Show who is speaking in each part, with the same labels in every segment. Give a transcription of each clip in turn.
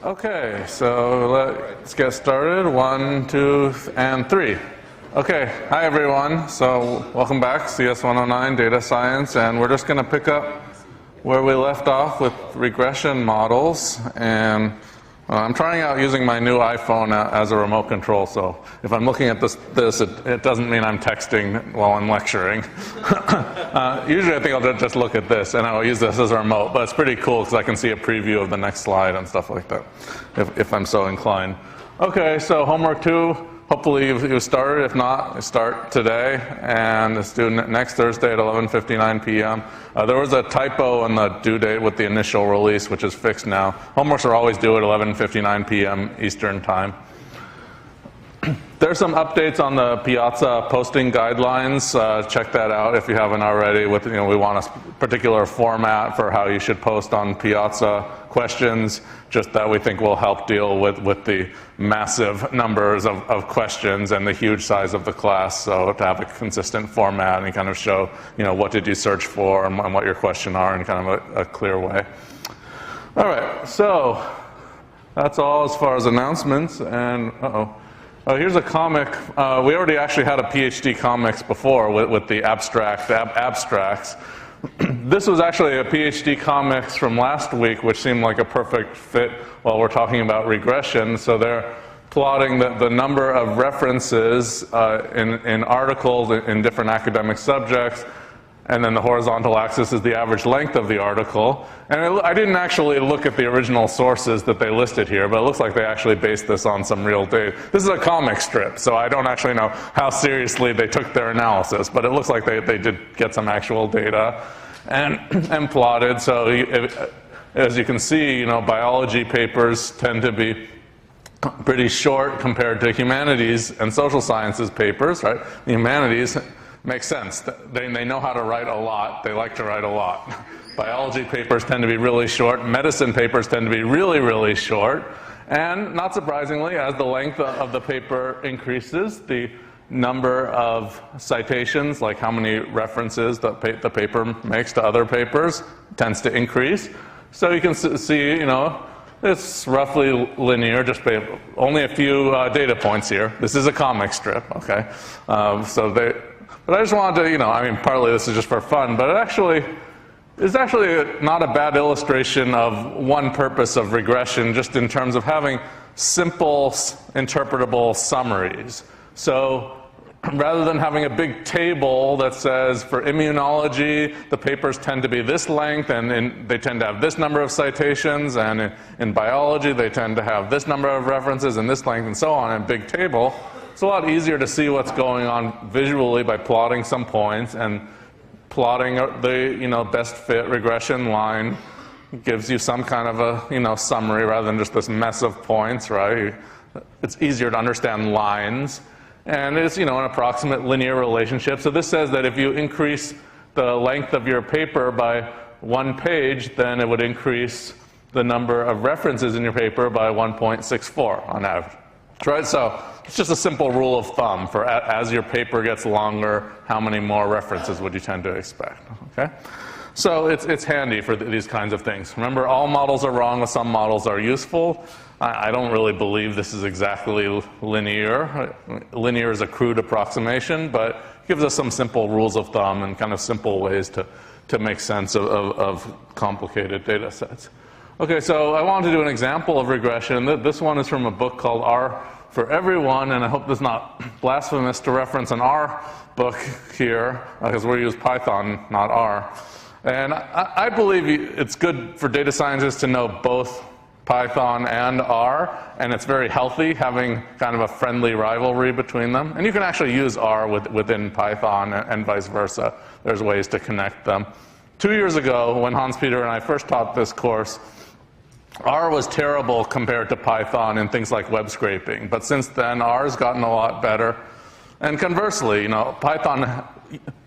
Speaker 1: Okay, so let's get started. 1, 2, and 3. Okay, hi everyone. So welcome back, CS 109 Data Science, and we're just going to pick up where we left off with regression models. And I'm trying out using my new iPhone as a remote control, so if I'm looking at this it doesn't mean I'm texting while I'm lecturing. Usually I think I'll just look at this and I'll use this as a remote, but it's pretty cool because I can see a preview of the next slide and stuff like that, if I'm so inclined. Okay, so homework 2, hopefully you've started. If not, you start today, and it's due next Thursday at 11:59 p.m. There was a typo in the due date with the initial release, which is fixed now. Homeworks are always due at 11:59 p.m. Eastern Time. There's some updates on the Piazza posting guidelines. Check that out if you haven't already. We want a particular format for how you should post on Piazza questions, just that we think will help deal with the massive numbers of questions and the huge size of the class. So to have a consistent format and kind of show, what did you search for and what your question are in kind of a clear way. All right, so that's all as far as announcements. And here's a comic. We already actually had a PhD comics before with the abstracts. This was actually a PhD comics from last week, which seemed like a perfect fit while we're talking about regression. So they're plotting the number of references in articles in different academic subjects. And then the horizontal axis is the average length of the article. And I didn't actually look at the original sources that they listed here, but it looks like they actually based this on some real data. This is a comic strip, so I don't actually know how seriously they took their analysis, but it looks like they did get some actual data and plotted. So as you can see, biology papers tend to be pretty short compared to humanities and social sciences papers, right? The humanities makes sense. They know how to write a lot. They like to write a lot. Biology papers tend to be really short. Medicine papers tend to be really, really short. And not surprisingly, as the length of the paper increases, the number of citations, like how many references the paper makes to other papers, tends to increase. So you can see, it's roughly linear, just only a few data points here. This is a comic strip, okay? But I just wanted to, partly this is just for fun, but it's actually not a bad illustration of one purpose of regression, just in terms of having simple, interpretable summaries. So rather than having a big table that says for immunology, the papers tend to be this length, and they tend to have this number of citations, and in biology, they tend to have this number of references and this length, and so on, in a big table. It's a lot easier to see what's going on visually by plotting some points, and plotting the best fit regression line gives you some kind of a summary rather than just this mess of points, right? It's easier to understand lines, and it's an approximate linear relationship. So this says that if you increase the length of your paper by 1 page, then it would increase the number of references in your paper by 1.64 on average. Right, so it's just a simple rule of thumb for as your paper gets longer, how many more references would you tend to expect, okay? So it's handy for these kinds of things. Remember, all models are wrong, some models are useful. I don't really believe this is exactly linear. Linear is a crude approximation, but it gives us some simple rules of thumb and kind of simple ways to make sense of complicated data sets. Okay, so I wanted to do an example of regression. This one is from a book called R for Everyone, and I hope it's not blasphemous to reference an R book here, because we use Python, not R. And I believe it's good for data scientists to know both Python and R, and it's very healthy having kind of a friendly rivalry between them. And you can actually use R within Python and vice versa. There's ways to connect them. 2 years ago, when Hans-Peter and I first taught this course, R was terrible compared to Python in things like web scraping, but since then R has gotten a lot better. And conversely, Python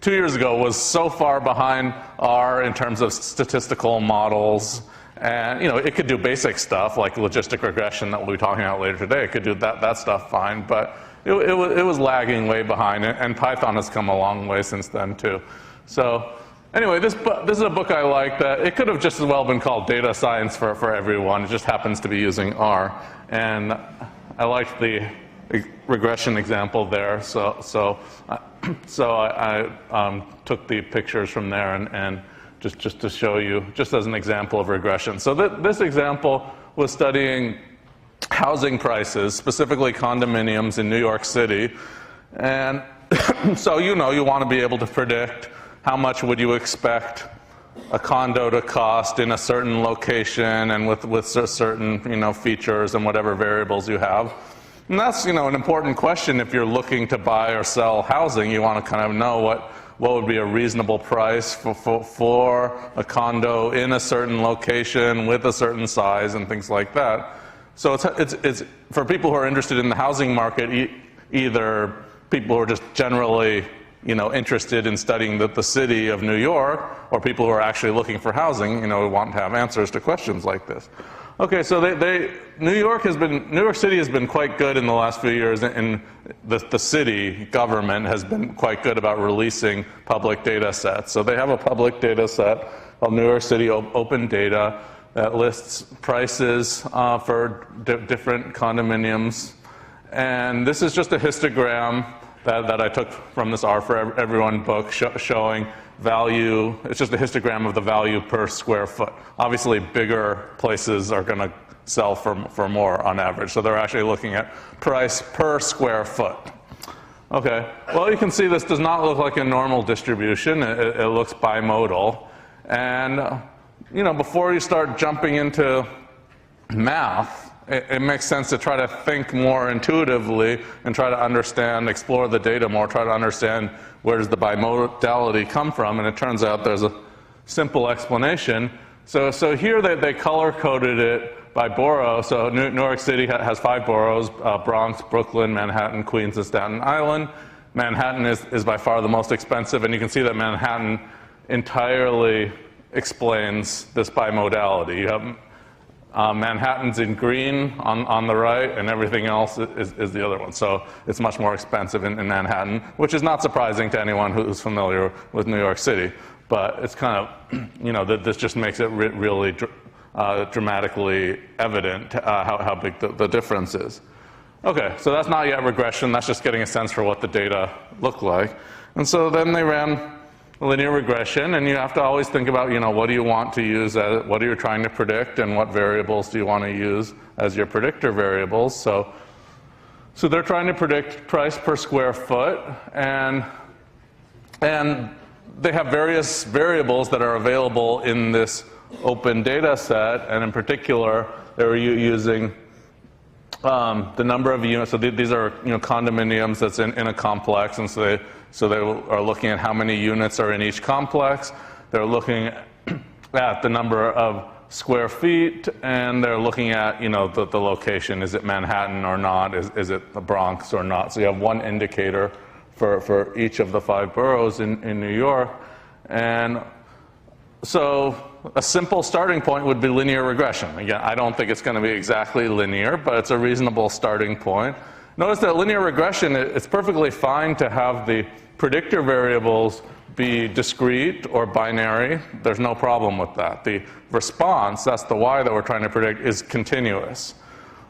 Speaker 1: 2 years ago was so far behind R in terms of statistical models, and it could do basic stuff like logistic regression that we'll be talking about later today. It could do that stuff fine, but it was lagging way behind, and Python has come a long way since then too. So Anyway, this is a book I like that it could have just as well been called Data Science for Everyone. It just happens to be using R. And I liked the regression example there, so I took the pictures from there and just to show you, just as an example of regression. So this example was studying housing prices, specifically condominiums in New York City. And so you want to be able to predict how much would you expect a condo to cost in a certain location and with certain features and whatever variables you have. And that's an important question if you're looking to buy or sell housing. You want to kind of know what would be a reasonable price for a condo in a certain location with a certain size and things like that. So it's for people who are interested in the housing market, either people who are just generally interested in studying the city of New York, or people who are actually looking for housing, who want to have answers to questions like this. Okay, so New York City has been quite good in the last few years, and the city government has been quite good about releasing public data sets. So they have a public data set called New York City Open Data that lists prices for different condominiums. And this is just a histogram that I took from this R for Everyone book showing value. It's just a histogram of the value per square foot. Obviously, bigger places are going to sell for more on average. So they're actually looking at price per square foot. Okay, well, you can see this does not look like a normal distribution. It looks bimodal. And, before you start jumping into math, it makes sense to try to think more intuitively and try to explore the data more, try to understand where does the bimodality come from. And it turns out there's a simple explanation. So here they color-coded it by borough. So New York City has 5 boroughs, Bronx, Brooklyn, Manhattan, Queens, and Staten Island. Manhattan is by far the most expensive, and you can see that Manhattan entirely explains this bimodality. You have Manhattan's in green on the right, and everything else is the other one. So it's much more expensive in Manhattan, which is not surprising to anyone who's familiar with New York City. But it's kind of, this just makes it really dramatically evident how big the difference is. Okay, so that's not yet regression. That's just getting a sense for what the data look like. And so then they ran linear regression, and you have to always think about, what do you want to use, what are you trying to predict, and what variables do you want to use as your predictor variables. So they're trying to predict price per square foot, and they have various variables that are available in this open data set, and in particular, they were using the number of units. So these are condominiums that's in a complex, and so they are looking at how many units are in each complex. They're looking at the number of square feet, and they're looking at the location. Is it Manhattan or not? Is it the Bronx or not? So you have one indicator for each of the 5 boroughs in New York. And so a simple starting point would be linear regression. Again, I don't think it's going to be exactly linear, but it's a reasonable starting point. Notice that linear regression, it's perfectly fine to have the predictor variables be discrete or binary. There's no problem with that. The response, that's the y that we're trying to predict, is continuous.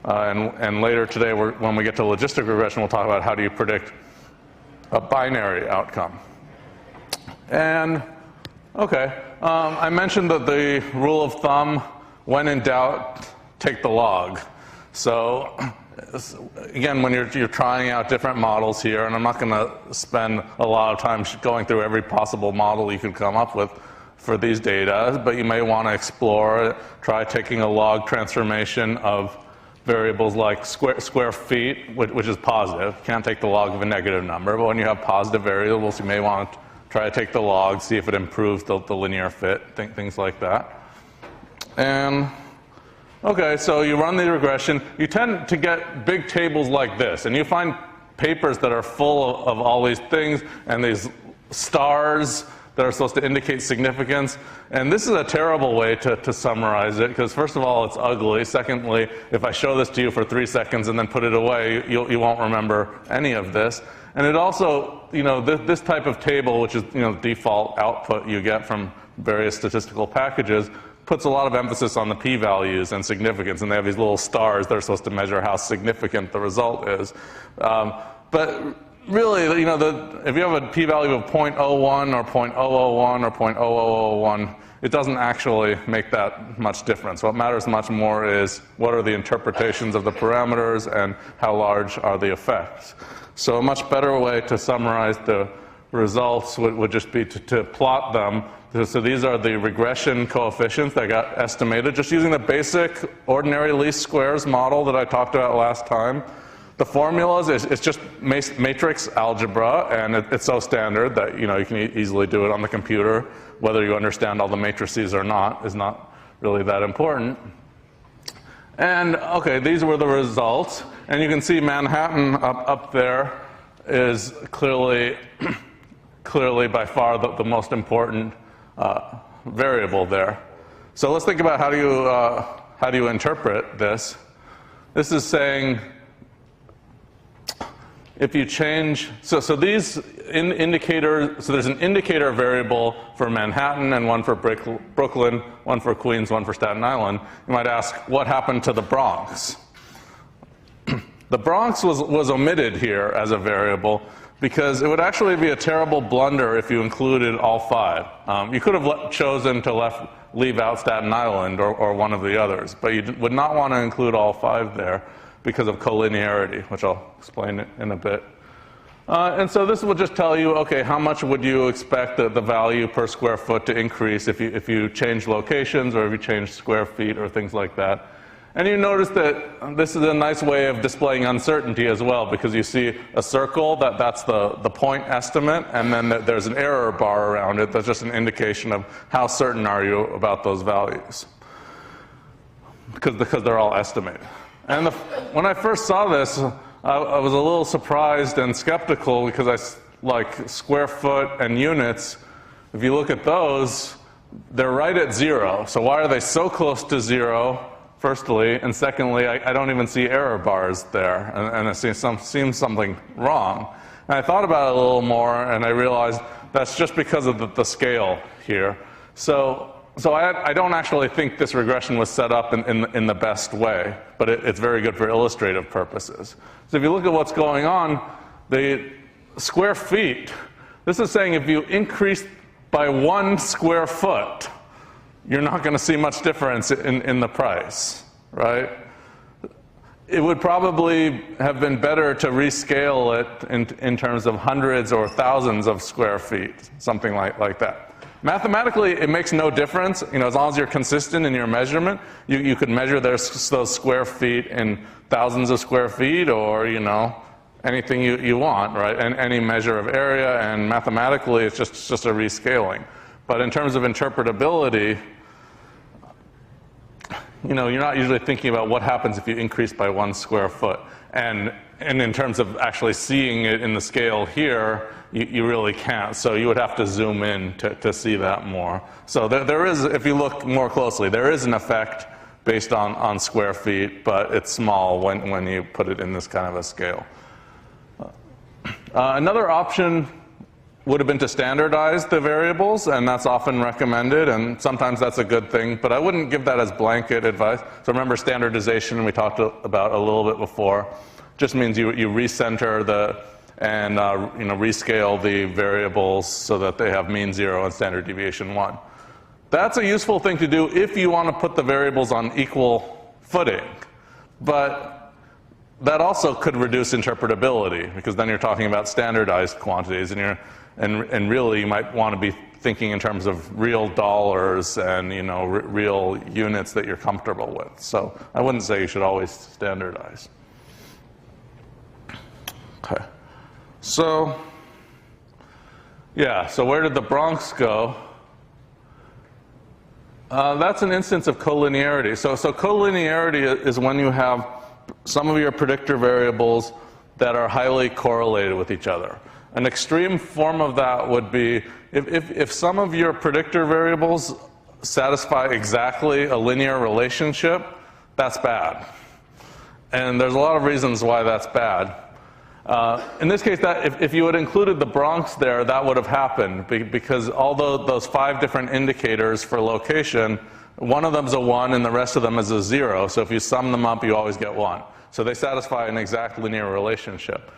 Speaker 1: And later today, when we get to logistic regression, we'll talk about how do you predict a binary outcome. And okay, I mentioned that the rule of thumb, when in doubt, take the log. So again, when you're trying out different models here, and I'm not going to spend a lot of time going through every possible model you could come up with for these data, but you may want to explore, try taking a log transformation of variables like square feet, which is positive. You can't take the log of a negative number, but when you have positive variables, you may want to try to take the log, see if it improves the linear fit, things like that. And okay, so you run the regression. You tend to get big tables like this, and you find papers that are full of all these things and these stars that are supposed to indicate significance. And this is a terrible way to summarize it, because first of all, it's ugly. Secondly, if I show this to you for 3 seconds and then put it away, you won't remember any of this. And it also, this type of table, which is, default output you get from various statistical packages, puts a lot of emphasis on the p-values and significance, and they have these little stars that are supposed to measure how significant the result is. But really, if you have a p-value of 0.01 or 0.001 or 0.0001, it doesn't actually make that much difference. What matters much more is what are the interpretations of the parameters and how large are the effects. So a much better way to summarize the results would just be to plot them. So these are the regression coefficients that got estimated, just using the basic ordinary least squares model that I talked about last time. The formulas, it's just matrix algebra, and it's so standard that you can easily do it on the computer. Whether you understand all the matrices or not is not really that important. And okay, these were the results. And you can see Manhattan up there is clearly by far the most important variable there. So let's think about how do you interpret this. This is saying if you change, so these indicators, so there's an indicator variable for Manhattan and one for Brooklyn, one for Queens, one for Staten Island. You might ask, what happened to the Bronx? The Bronx was omitted here as a variable because it would actually be a terrible blunder if you included all 5. You could have chosen to leave out Staten Island or one of the others, but you would not want to include all 5 there because of collinearity, which I'll explain in a bit. And so this will just tell you, okay, how much would you expect the value per square foot to increase if you change locations or if you change square feet or things like that. And you notice that this is a nice way of displaying uncertainty as well, because you see a circle, that's the point estimate, and then there's an error bar around it. That's just an indication of how certain are you about those values, because they're all estimated. And when I first saw this, I was a little surprised and skeptical, because like square foot and units, if you look at those, they're right at 0. So why are they so close to 0? Firstly, and secondly, I don't even see error bars there, and it seems something wrong. And I thought about it a little more, and I realized that's just because of the scale here. So I don't actually think this regression was set up in the best way, but it's very good for illustrative purposes. So if you look at what's going on, the square feet, this is saying if you increase by 1 square foot, you're not going to see much difference in the price, right? It would probably have been better to rescale it in terms of hundreds or thousands of square feet, something like that. Mathematically, it makes no difference. As long as you're consistent in your measurement, you could measure those square feet in thousands of square feet, or anything you want, right? And any measure of area, and mathematically, it's just a rescaling. But in terms of interpretability, you're not usually thinking about what happens if you increase by 1 square foot. And in terms of actually seeing it in the scale here, you really can't. So you would have to zoom in to see that more. So there is, if you look more closely, there is an effect based on square feet, but it's small when you put it in this kind of a scale. Another option would have been to standardize the variables, and that's often recommended, and sometimes that's a good thing, but I wouldn't give that as blanket advice. So remember, standardization, we talked about a little bit before, just means you recenter and rescale the variables so that they have mean 0 and standard deviation 1. That's a useful thing to do if you want to put the variables on equal footing, but that also could reduce interpretability, because then you're talking about standardized quantities, and really you might want to be thinking in terms of real dollars and real units that you're comfortable with. So I wouldn't say you should always standardize. Okay. So yeah, so where did the Bronx go? That's an instance of collinearity. So collinearity is when you have some of your predictor variables that are highly correlated with each other. An extreme form of that would be if some of your predictor variables satisfy exactly a linear relationship, that's bad. And there's a lot of reasons why that's bad. In this case, if you had included the Bronx there, that would have happened, because although those 5 different indicators for location, one of them is a 1 and the rest of them is a 0. So if you sum them up, you always get 1. So they satisfy an exact linear relationship.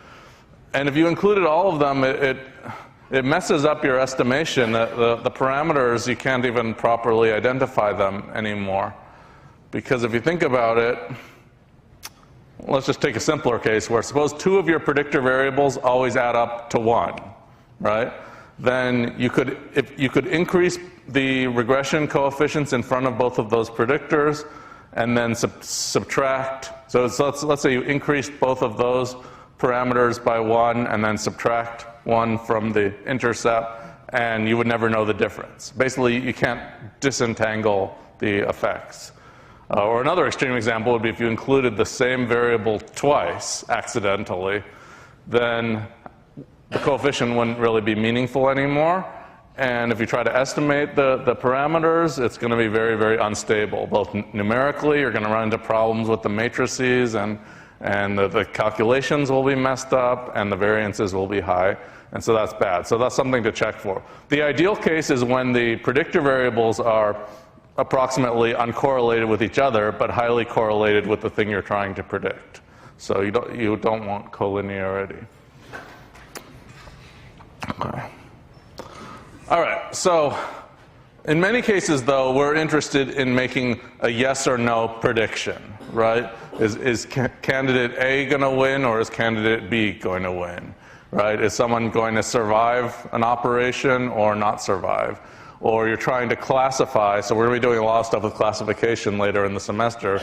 Speaker 1: And if you included all of them, it messes up your estimation. The parameters, you can't even properly identify them anymore. Because if you think about it, let's just take a simpler case where suppose 2 of your predictor variables always add up to 1, right? Then you could increase the regression coefficients in front of both of those predictors and then subtract. So let's say you increased both of those parameters by 1 and then subtract 1 from the intercept, and you would never know the difference. Basically, you can't disentangle the effects. Or another extreme example would be if you included the same variable twice accidentally, then the coefficient wouldn't really be meaningful anymore. And if you try to estimate the parameters, it's going to be very, very unstable. Both numerically, you're going to run into problems with the matrices, and the calculations will be messed up, and the variances will be high. And so that's bad. So that's something to check for. The ideal case is when the predictor variables are approximately uncorrelated with each other, but highly correlated with the thing you're trying to predict. So you don't want collinearity. Okay. All right, so in many cases, though, we're interested in making a yes or no prediction, right? Is candidate A going to win, or is candidate B going to win, right? Is someone going to survive an operation or not survive? Or you're trying to classify, so we're going to be doing a lot of stuff with classification later in the semester,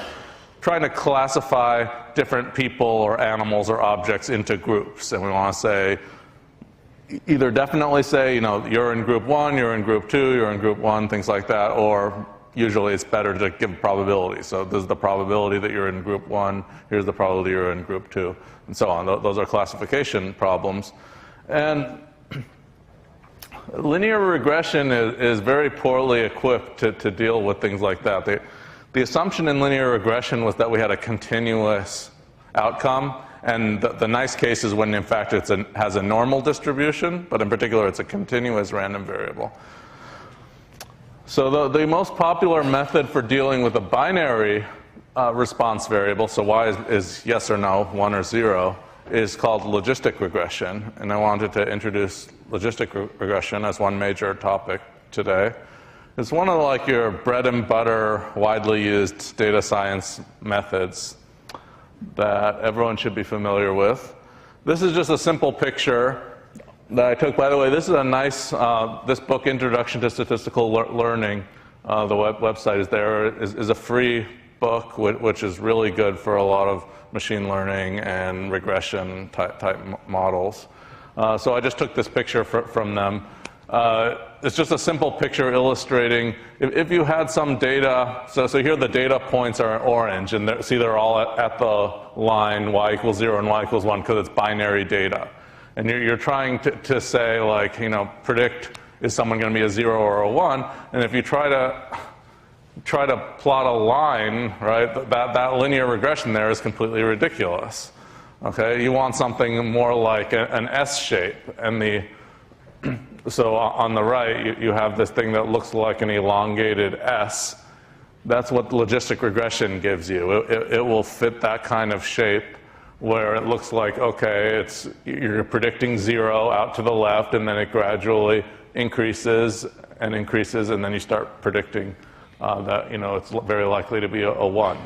Speaker 1: trying to classify different people or animals or objects into groups. And we want to say, either definitely say, you're in group 1, you're in group 2, you're in group 1, things like that, or usually it's better to give probability. So this is the probability that you're in group 1, here's the probability you're in group 2, and so on. Those are classification problems. And linear regression is very poorly equipped to deal with things like that. The assumption in linear regression was that we had a continuous outcome. And the nice case is when, in fact, it has a normal distribution, but in particular, it's a continuous random variable. So the most popular method for dealing with a binary response variable, so y is yes or no, 1 or 0, is called logistic regression. And I wanted to introduce logistic regression as one major topic today. It's one of your bread and butter, widely used data science methods that everyone should be familiar with. This is just a simple picture that I took. By the way, this is a nice, this book, Introduction to Statistical Learning, the website is there, is a free book, which is really good for a lot of machine learning and regression type models. So I just took this picture from them. It's just a simple picture illustrating if you had some data. So here the data points are orange, and they're all at the line y equals 0 and y equals 1 because it's binary data. And you're trying to say, predict, is someone going to be a 0 or a 1? And if you try to plot a line, right, that linear regression there is completely ridiculous. Okay, you want something more like an S shape, and so on the right, you have this thing that looks like an elongated S. That's what logistic regression gives you. It will fit that kind of shape where it looks like, okay, you're predicting 0 out to the left, and then it gradually increases, and then you start predicting that it's very likely to be a 1.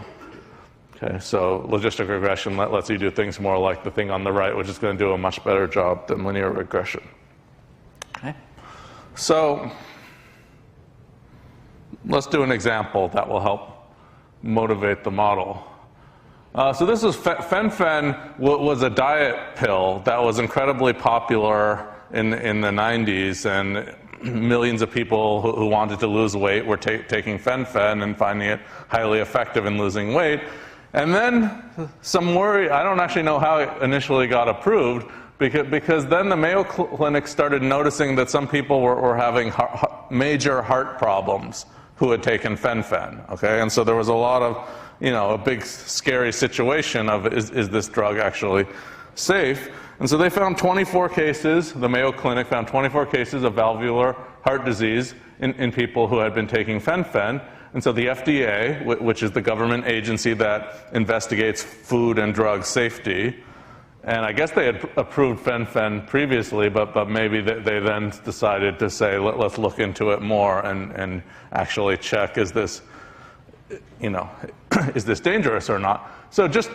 Speaker 1: Okay, so logistic regression lets you do things more like the thing on the right, which is going to do a much better job than linear regression. Okay. So let's do an example that will help motivate the model. So this is fen-phen was a diet pill that was incredibly popular in the 90s, and millions of people who wanted to lose weight were taking fen-phen and finding it highly effective in losing weight. And then some worry, I don't actually know how it initially got approved, because then the Mayo Clinic started noticing that some people were having major heart problems who had taken fen-phen, okay? And so there was a lot of, a big scary situation of is this drug actually safe? And so they found 24 cases, the Mayo Clinic found 24 cases of valvular heart disease in people who had been taking fen-phen. And so the FDA, which is the government agency that investigates food and drug safety, and I guess they had approved fen-phen previously, but maybe they then decided to say, let's look into it more and actually check, is this dangerous or not? So just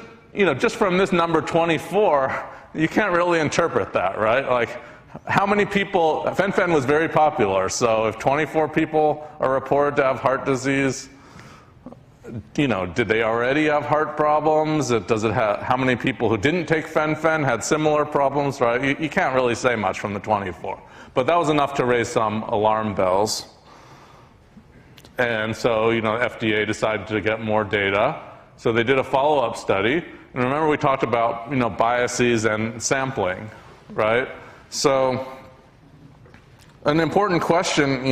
Speaker 1: from this number 24, you can't really interpret that, right? Like, how many people, fen-phen was very popular, so if 24 people are reported to have heart disease, did they already have heart problems? Does it have, how many people who didn't take fen-phen had similar problems, right? You can't really say much from the 24. But that was enough to raise some alarm bells. And so, FDA decided to get more data. So they did a follow-up study. And remember we talked about, biases and sampling, right? So an important question,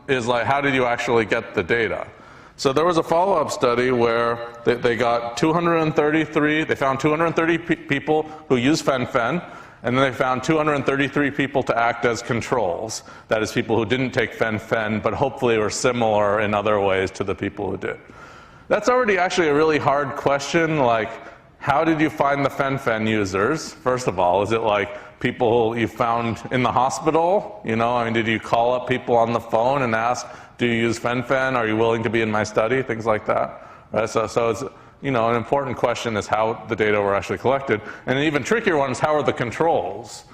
Speaker 1: is like, how did you actually get the data? So there was a follow-up study where they got 233, they found 230 people who used fen-phen, and then they found 233 people to act as controls. That is, people who didn't take fen-phen, but hopefully were similar in other ways to the people who did. That's already actually a really hard question, like, how did you find the fen-phen users? First of all, is it like people you found in the hospital? Did you call up people on the phone and ask, do you use fen-phen? Are you willing to be in my study? Things like that. Right? So it's, an important question is how the data were actually collected. And an even trickier one is how are the controls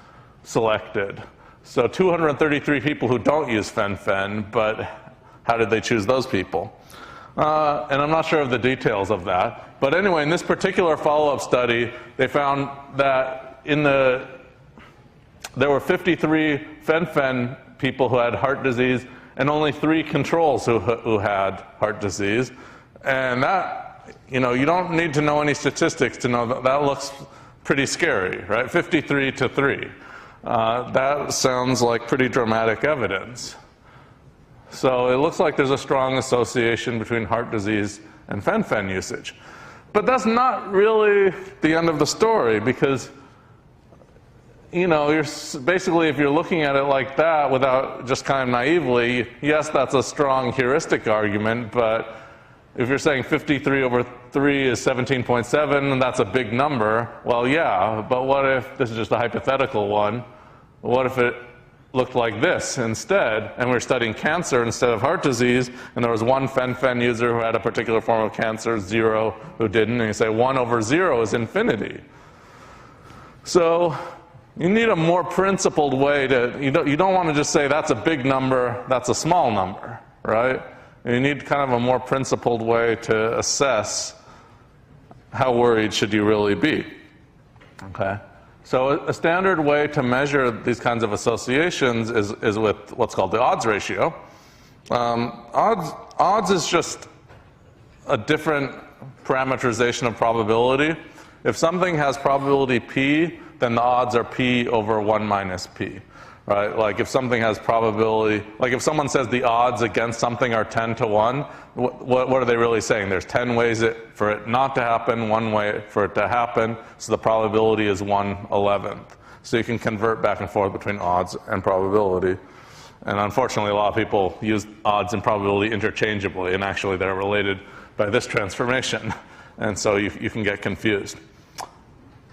Speaker 1: selected? So 233 people who don't use fen-phen, but how did they choose those people? And I'm not sure of the details of that. But anyway, in this particular follow-up study, they found that there were 53 fen-phen people who had heart disease and only 3 controls who had heart disease. And that, you don't need to know any statistics to know that looks pretty scary, right? 53 to 3. That sounds like pretty dramatic evidence. So it looks like there's a strong association between heart disease and fen-phen usage. But that's not really the end of the story, because you're basically, if you're looking at it like that without just kind of naively, yes, that's a strong heuristic argument, but if you're saying 53 over 3 is 17.7, and that's a big number, well, yeah, but what if, this is just a hypothetical one, what if it looked like this instead, and we're studying cancer instead of heart disease, and there was one fen-phen user who had a particular form of cancer, 0 who didn't, and you say 1 over 0 is infinity. So you need a more principled way to, you don't want to just say that's a big number, that's a small number, right? You need kind of a more principled way to assess how worried should you really be, okay? So a standard way to measure these kinds of associations is with what's called the odds ratio. Odds is just a different parameterization of probability. If something has probability p, then the odds are p over 1 minus p, right? Like if something has probability, like if someone says the odds against something are 10 to 1, what are they really saying? There's 10 ways for it not to happen, 1 way for it to happen, so the probability is 1/11th. So you can convert back and forth between odds and probability. And unfortunately, a lot of people use odds and probability interchangeably, and actually they're related by this transformation. And so you can get confused.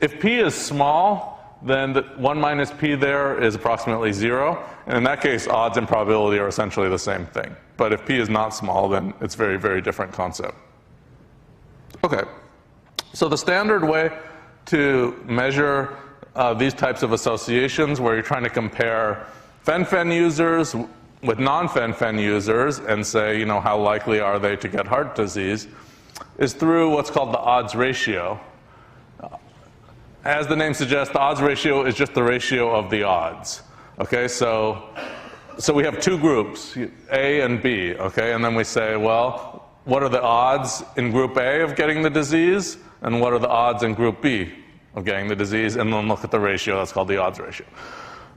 Speaker 1: If p is small, then the 1 minus p there is approximately 0. And in that case, odds and probability are essentially the same thing. But if p is not small, then it's a very, very different concept. Okay. So the standard way to measure these types of associations, where you're trying to compare fen-phen users with non-fen-phen users and say, how likely are they to get heart disease, is through what's called the odds ratio. As the name suggests, the odds ratio is just the ratio of the odds. Okay, so we have 2 groups, A and B, okay, and then we say, well, what are the odds in group A of getting the disease, and what are the odds in group B of getting the disease, and then look at the ratio. That's called the odds ratio.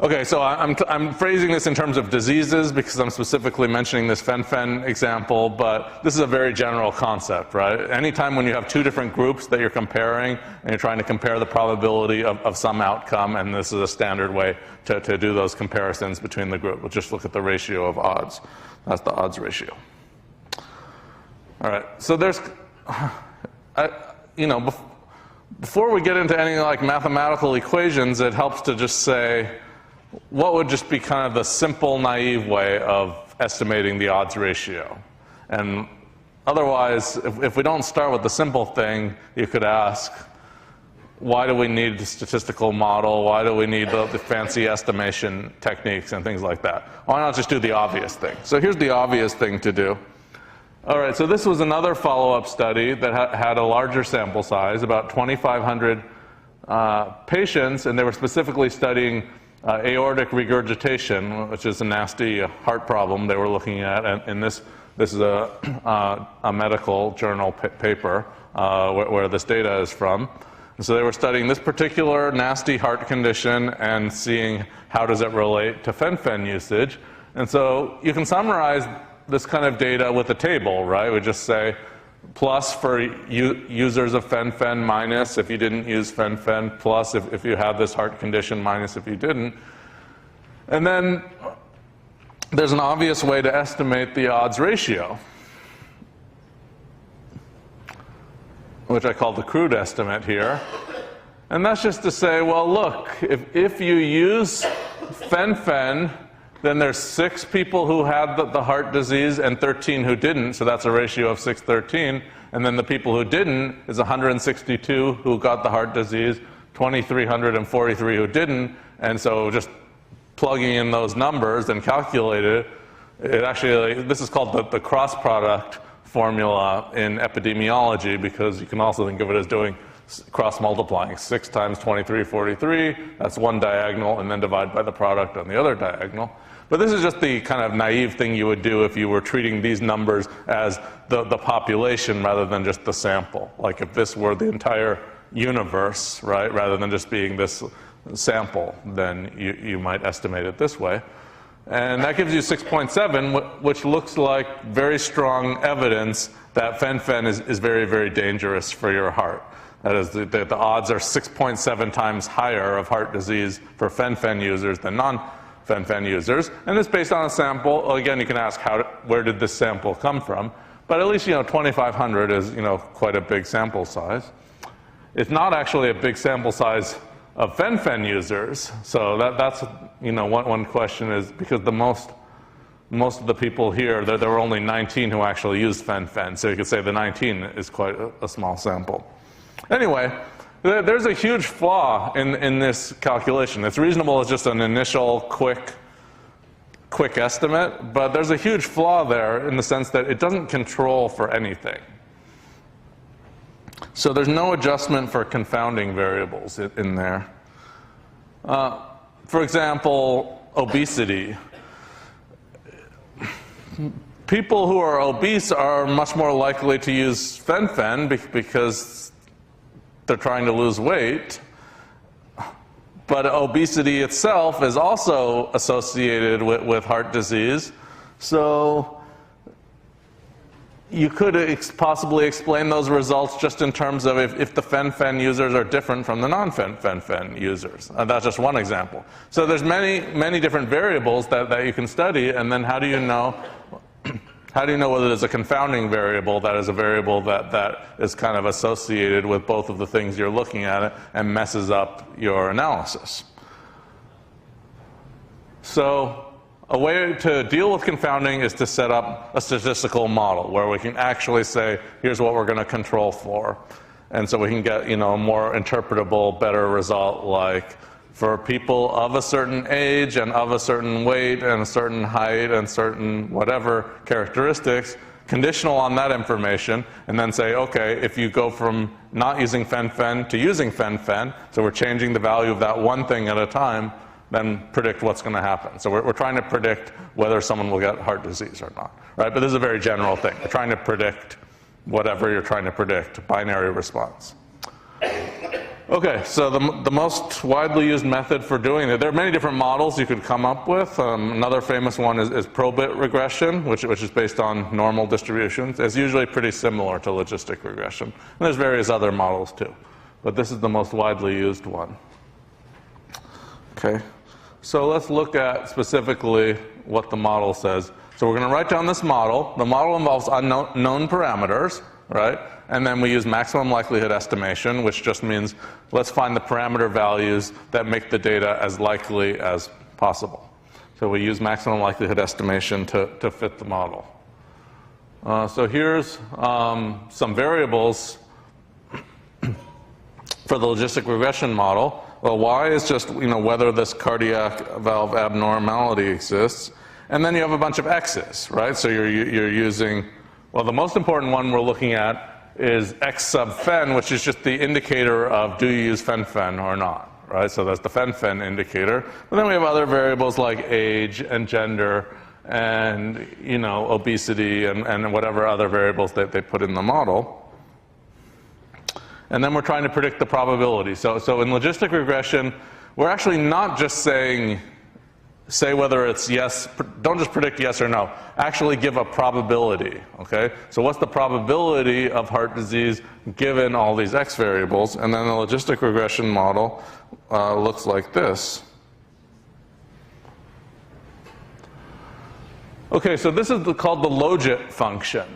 Speaker 1: Okay, so I'm phrasing this in terms of diseases because I'm specifically mentioning this fen-phen example, but this is a very general concept, right? Anytime when you have two different groups that you're comparing and you're trying to compare the probability of some outcome, and this is a standard way to do those comparisons between the group. We'll just look at the ratio of odds. That's the odds ratio. All right, so there's, before we get into any like mathematical equations, it helps to just say, what would just be kind of the simple, naive way of estimating the odds ratio? And otherwise, if we don't start with the simple thing, you could ask, why do we need the statistical model? Why do we need the fancy estimation techniques and things like that? Why not just do the obvious thing? So here's the obvious thing to do. All right, so this was another follow-up study that had a larger sample size, about 2,500 patients, and they were specifically studying aortic regurgitation, which is a nasty heart problem they were looking at, and this is a medical journal paper where this data is from. And so they were studying this particular nasty heart condition and seeing how does it relate to fen-phen usage. And so you can summarize this kind of data with a table, right? We just say plus for users of fen-phen, minus if you didn't use fen-phen, plus if you have this heart condition, minus if you didn't. And then there's an obvious way to estimate the odds ratio, which I call the crude estimate here. And that's just to say, well, look, if you use fen-phen, then there's 6 people who had the heart disease and 13 who didn't, so that's a ratio of 613. And then the people who didn't is 162 who got the heart disease, 2,343 who didn't. And so just plugging in those numbers and calculate it actually, this is called the cross product formula in epidemiology, because you can also think of it as doing cross multiplying. 6 times 2343, that's one diagonal, and then divide by the product on the other diagonal. But this is just the kind of naive thing you would do if you were treating these numbers as the population rather than just the sample. Like if this were the entire universe, right, rather than just being this sample, then you might estimate it this way. And that gives you 6.7, which looks like very strong evidence that fen-phen is very, very dangerous for your heart. That is, the odds are 6.7 times higher of heart disease for fen-phen users than non-fen-phen users. And it's based on a sample. Again, you can ask, where did this sample come from? But at least, 2,500 is, quite a big sample size. It's not actually a big sample size of fen-phen users. So that's, one question is, because most of the people here, there were only 19 who actually used fen-phen. So you could say the 19 is quite a small sample. Anyway, there's a huge flaw in this calculation. It's reasonable as just an initial quick estimate, but there's a huge flaw there in the sense that it doesn't control for anything. So there's no adjustment for confounding variables in there. For example, obesity. People who are obese are much more likely to use fen-phen because they're trying to lose weight. But obesity itself is also associated with heart disease. So you could possibly explain those results just in terms of if the fen-phen users are different from the non-fen-phen users. That's just one example. So there's many different variables that you can study, and then how do you know whether there's a confounding variable that is a variable that is kind of associated with both of the things you're looking at and messes up your analysis? So a way to deal with confounding is to set up a statistical model where we can actually say, here's what we're going to control for. And so we can get, a more interpretable, better result, like for people of a certain age and of a certain weight and a certain height and certain whatever characteristics, conditional on that information, and then say, okay, if you go from not using fen-phen to using fen-phen, so we're changing the value of that one thing at a time, then predict what's going to happen. So we're trying to predict whether someone will get heart disease or not, right? But this is a very general thing. We're trying to predict whatever you're trying to predict, binary response. Okay, so the most widely used method for doing it, there are many different models you could come up with. Another famous one is probit regression, which is based on normal distributions. It's usually pretty similar to logistic regression. And there's various other models too, but this is the most widely used one. Okay, so let's look at specifically what the model says. So we're going to write down this model. The model involves unknown parameters, right? And then we use maximum likelihood estimation, which just means let's find the parameter values that make the data as likely as possible. So we use maximum likelihood estimation to fit the model. So here's some variables for the logistic regression model. Well, y is just whether this cardiac valve abnormality exists. And then you have a bunch of x's, right? So you're using, well, the most important one we're looking at is x sub fen, which is just the indicator of do you use fen-fen or not, right? So that's the fen-fen indicator. But then we have other variables like age and gender and obesity and whatever other variables that they put in the model. And then we're trying to predict the probability. So in logistic regression, we're actually not just say whether it's yes, don't just predict yes or no, actually give a probability, okay? So what's the probability of heart disease given all these x variables? And then the logistic regression model looks like this. Okay, so this is called the logit function.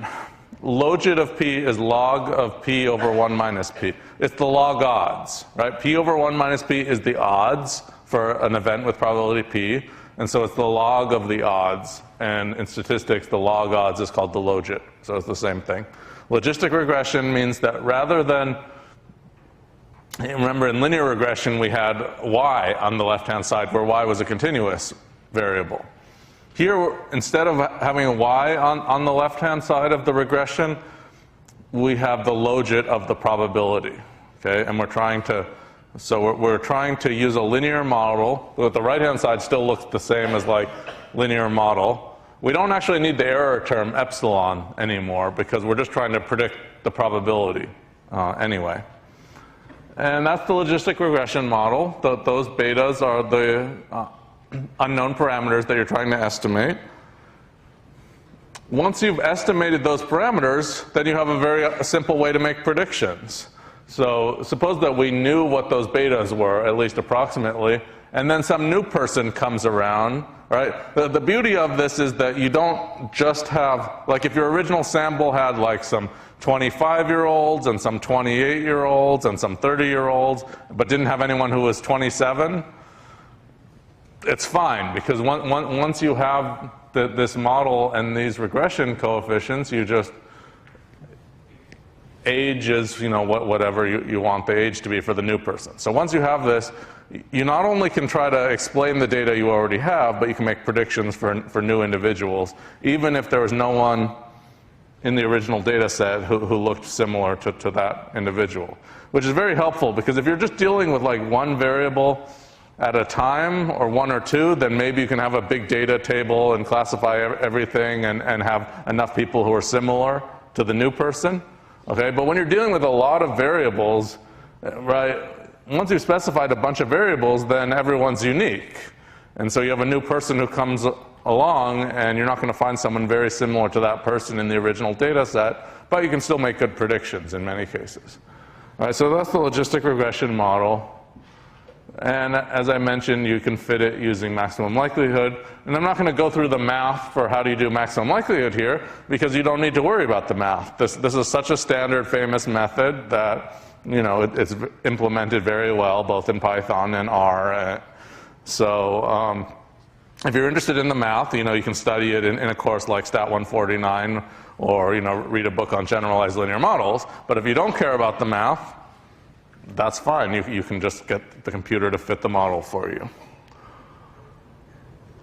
Speaker 1: Logit of p is log of p over 1 minus p. It's the log odds, right? P over 1 minus p is the odds for an event with probability p. And so it's the log of the odds. And in statistics, the log odds is called the logit. So it's the same thing. Logistic regression means that rather than, remember in linear regression, we had y on the left-hand side, where y was a continuous variable. Here, instead of having a y on the left-hand side of the regression, we have the logit of the probability. Okay? And we're trying to use a linear model, but the right-hand side still looks the same as like linear model. We don't actually need the error term epsilon anymore because we're just trying to predict the probability anyway. And that's the logistic regression model. Those betas are the unknown parameters that you're trying to estimate. Once you've estimated those parameters, then you have a very simple way to make predictions. So suppose that we knew what those betas were, at least approximately, and then some new person comes around, right? The beauty of this is that you don't just have, like if your original sample had like some 25-year-olds and some 28-year-olds and some 30-year-olds, but didn't have anyone who was 27, it's fine, because once you have this model and these regression coefficients, you just, age is, whatever you want the age to be for the new person. So once you have this, you not only can try to explain the data you already have, but you can make predictions for new individuals, even if there was no one in the original data set who looked similar to that individual. Which is very helpful, because if you're just dealing with like one variable at a time, or one or two, then maybe you can have a big data table and classify everything and have enough people who are similar to the new person. Okay, but when you're dealing with a lot of variables, right, once you've specified a bunch of variables, then everyone's unique. And so you have a new person who comes along, and you're not going to find someone very similar to that person in the original data set, but you can still make good predictions in many cases. All right, so that's the logistic regression model. And as I mentioned, you can fit it using maximum likelihood. And I'm not going to go through the math for how do you do maximum likelihood here, because you don't need to worry about the math. This is such a standard, famous method that it's implemented very well, both in Python and R. So if you're interested in the math, you can study it in a course like Stat 149, or read a book on generalized linear models. But if you don't care about the math, that's fine. You can just get the computer to fit the model for you.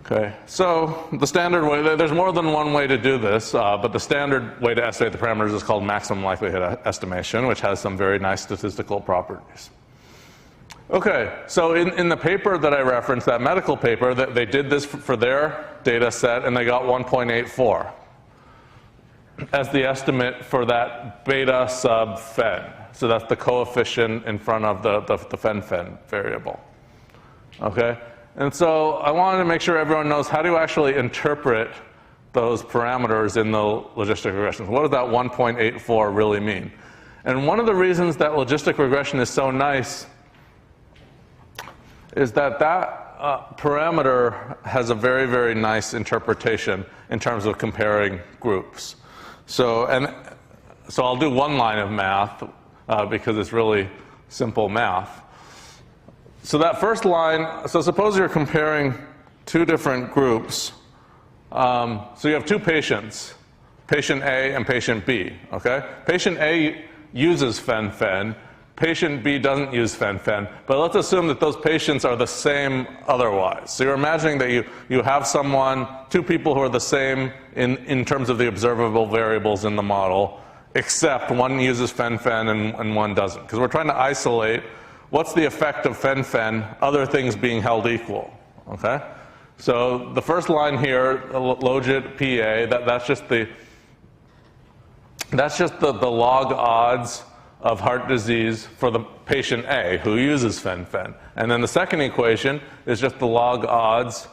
Speaker 1: Okay, so the standard way, there's more than one way to do this, but the standard way to estimate the parameters is called maximum likelihood estimation, which has some very nice statistical properties. Okay, so in the paper that I referenced, that medical paper, they did this for their data set, and they got 1.84 as the estimate for that beta sub fen. So that's the coefficient in front of the fen variable. Okay? And so I wanted to make sure everyone knows how to actually interpret those parameters in the logistic regressions. What does that 1.84 really mean? And one of the reasons that logistic regression is so nice is that parameter has a very, very nice interpretation in terms of comparing groups. So I'll do one line of math because it's really simple math. So that first line, so suppose you're comparing two different groups. So you have two patients, patient A and patient B, okay? Patient A uses fen-fen, patient B doesn't use fen-fen, but let's assume that those patients are the same otherwise. So you're imagining that you have two people who are the same in terms of the observable variables in the model, except one uses fen-fen and one doesn't. Because we're trying to isolate what's the effect of fen-fen, other things being held equal, okay? So the first line here, logit PA, that's just the log odds of heart disease for the patient A who uses fen-fen. And then the second equation is just the log odds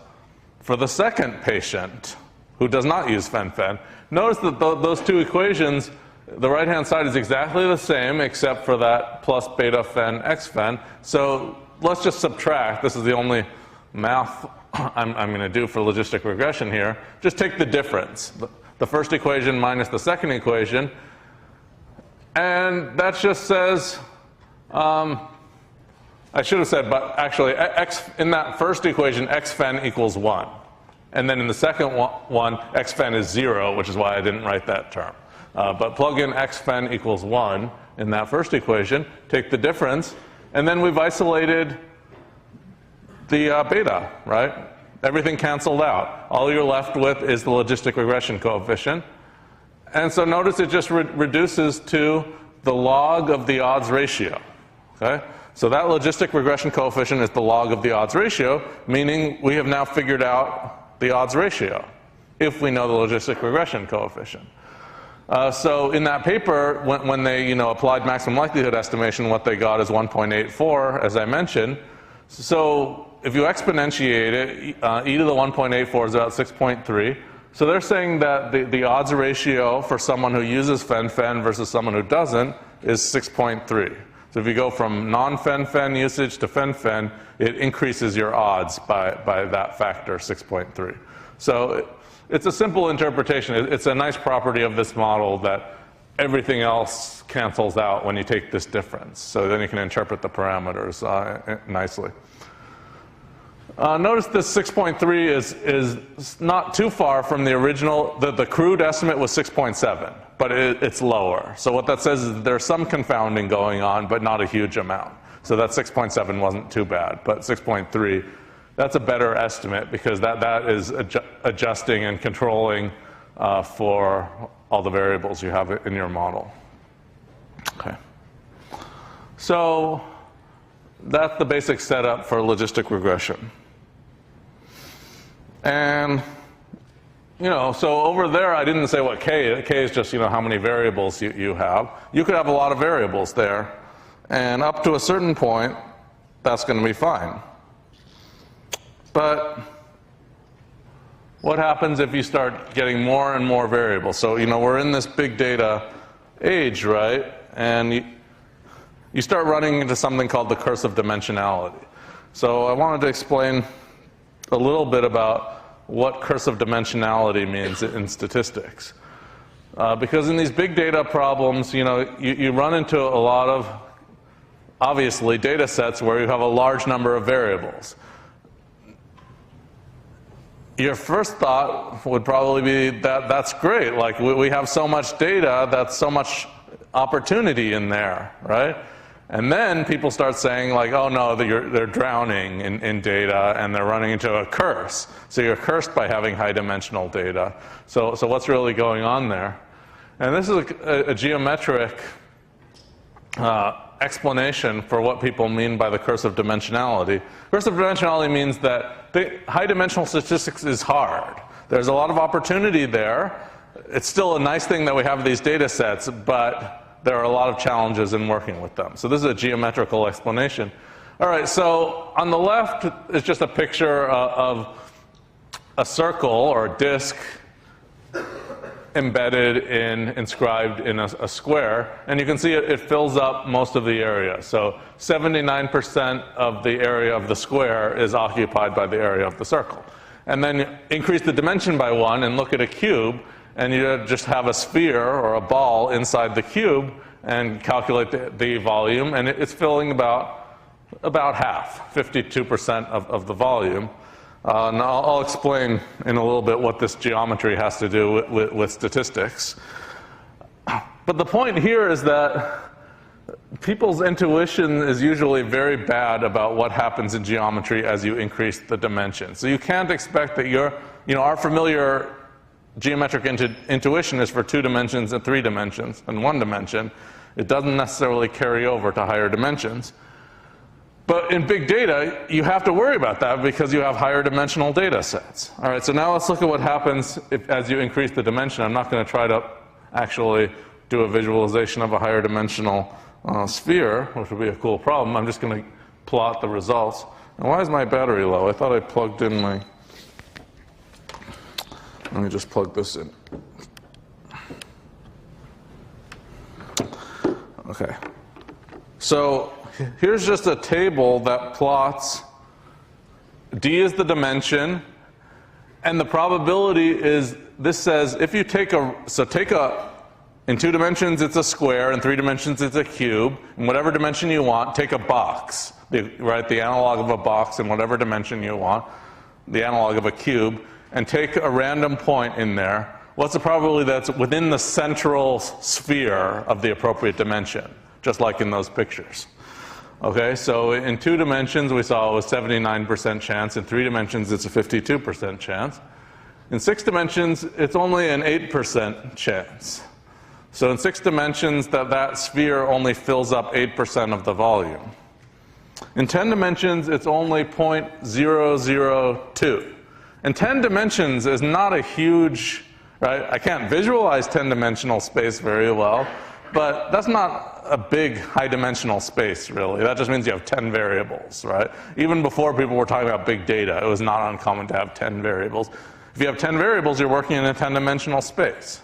Speaker 1: for the second patient who does not use fen-fen. Notice that those two equations, the right-hand side is exactly the same except for that plus beta fen x fen. So let's just subtract. This is the only math I'm going to do for logistic regression here. Just take the difference. The first equation minus the second equation. And that just says, I should have said, but actually, in that first equation, x fen equals 1. And then in the second one, x fen is 0, which is why I didn't write that term. But plug in x fen equals 1 in that first equation, take the difference, and then we've isolated the beta, right? Everything canceled out. All you're left with is the logistic regression coefficient. And so notice it just reduces to the log of the odds ratio, okay? So that logistic regression coefficient is the log of the odds ratio, meaning we have now figured out the odds ratio if we know the logistic regression coefficient. So in that paper, when they applied maximum likelihood estimation, what they got is 1.84, as I mentioned. So if you exponentiate it, e to the 1.84 is about 6.3. So they're saying that the odds ratio for someone who uses fen-fen versus someone who doesn't is 6.3. So if you go from non-fen-fen usage to fen-fen, it increases your odds by that factor, 6.3. So it's a simple interpretation. It's a nice property of this model that everything else cancels out when you take this difference. So then you can interpret the parameters nicely. Notice this 6.3 is not too far from the original. The crude estimate was 6.7, but it's lower. So what that says is there's some confounding going on, but not a huge amount. So that 6.7 wasn't too bad, but 6.3, that's a better estimate because that is adjusting and controlling for all the variables you have in your model. Okay. So that's the basic setup for logistic regression. And, so over there I didn't say what K is just, how many variables you have. You could have a lot of variables there. And up to a certain point, that's going to be fine. But what happens if you start getting more and more variables? So, we're in this big data age, right? And you start running into something called the curse of dimensionality. So I wanted to explain a little bit about what curse of dimensionality means in statistics. Because in these big data problems, you run into a lot of, obviously, data sets where you have a large number of variables. Your first thought would probably be that that's great. Like, we have so much data, that's so much opportunity in there, right? And then people start saying, like, oh no, they're drowning in data and they're running into a curse. So you're cursed by having high dimensional data. So what's really going on there? And this is a geometric explanation for what people mean by the curse of dimensionality. Curse of dimensionality means that high dimensional statistics is hard. There's a lot of opportunity there. It's still a nice thing that we have these data sets, but there are a lot of challenges in working with them. So this is a geometrical explanation. All right, so on the left is just a picture of a circle or a disk inscribed in a square, and you can see it fills up most of the area. So 79% of the area of the square is occupied by the area of the circle. And then increase the dimension by 1 and look at a cube, and you just have a sphere or a ball inside the cube and calculate the volume, and it's filling about half, 52% of the volume. And I'll explain in a little bit what this geometry has to do with statistics. But the point here is that people's intuition is usually very bad about what happens in geometry as you increase the dimension. So you can't expect that our familiar geometric intuition is for 2 dimensions and 3 dimensions and 1 dimension. It doesn't necessarily carry over to higher dimensions. But in big data, you have to worry about that because you have higher dimensional data sets. All right, so now let's look at what happens as you increase the dimension. I'm not going to try to actually do a visualization of a higher dimensional sphere, which would be a cool problem. I'm just going to plot the results. And why is my battery low? I thought I plugged in my... Let me just plug this in. Okay. So here's just a table that plots d is the dimension, and the probability is, this says if you in 2 dimensions it's a square, in 3 dimensions it's a cube, in whatever dimension you want, take a box, right, the analog of a box in whatever dimension you want, the analog of a cube, and take a random point in there. What's the probability that's within the central sphere of the appropriate dimension, just like in those pictures? Okay, so in 2 dimensions we saw it was 79% chance. In 3 dimensions it's a 52% chance. In 6 dimensions it's only an 8% chance. So in 6 dimensions that sphere only fills up 8% of the volume. In 10 dimensions it's only 0.002. And 10 dimensions is not a huge, right? I can't visualize 10-dimensional space very well, but that's not a big high-dimensional space, really. That just means you have 10 variables, right? Even before people were talking about big data, it was not uncommon to have 10 variables. If you have 10 variables, you're working in a 10-dimensional space.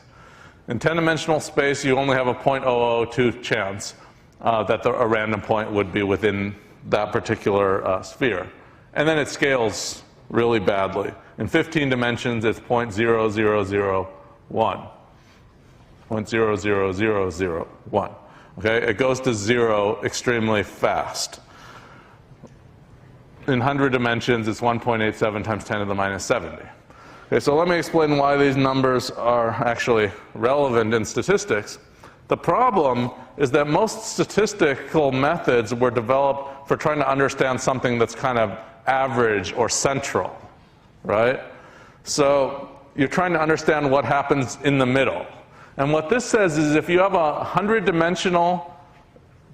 Speaker 1: In 10-dimensional space, you only have a 0.002 chance that a random point would be within that particular sphere. And then it scales really badly. In 15 dimensions, it's 0.0001. 0.00001. Okay, it goes to 0 extremely fast. In 100 dimensions, it's 1.87 times 10 to the minus 70. Okay, so let me explain why these numbers are actually relevant in statistics. The problem is that most statistical methods were developed for trying to understand something that's kind of average or central, right? So you're trying to understand what happens in the middle. And what this says is if you have a 100-dimensional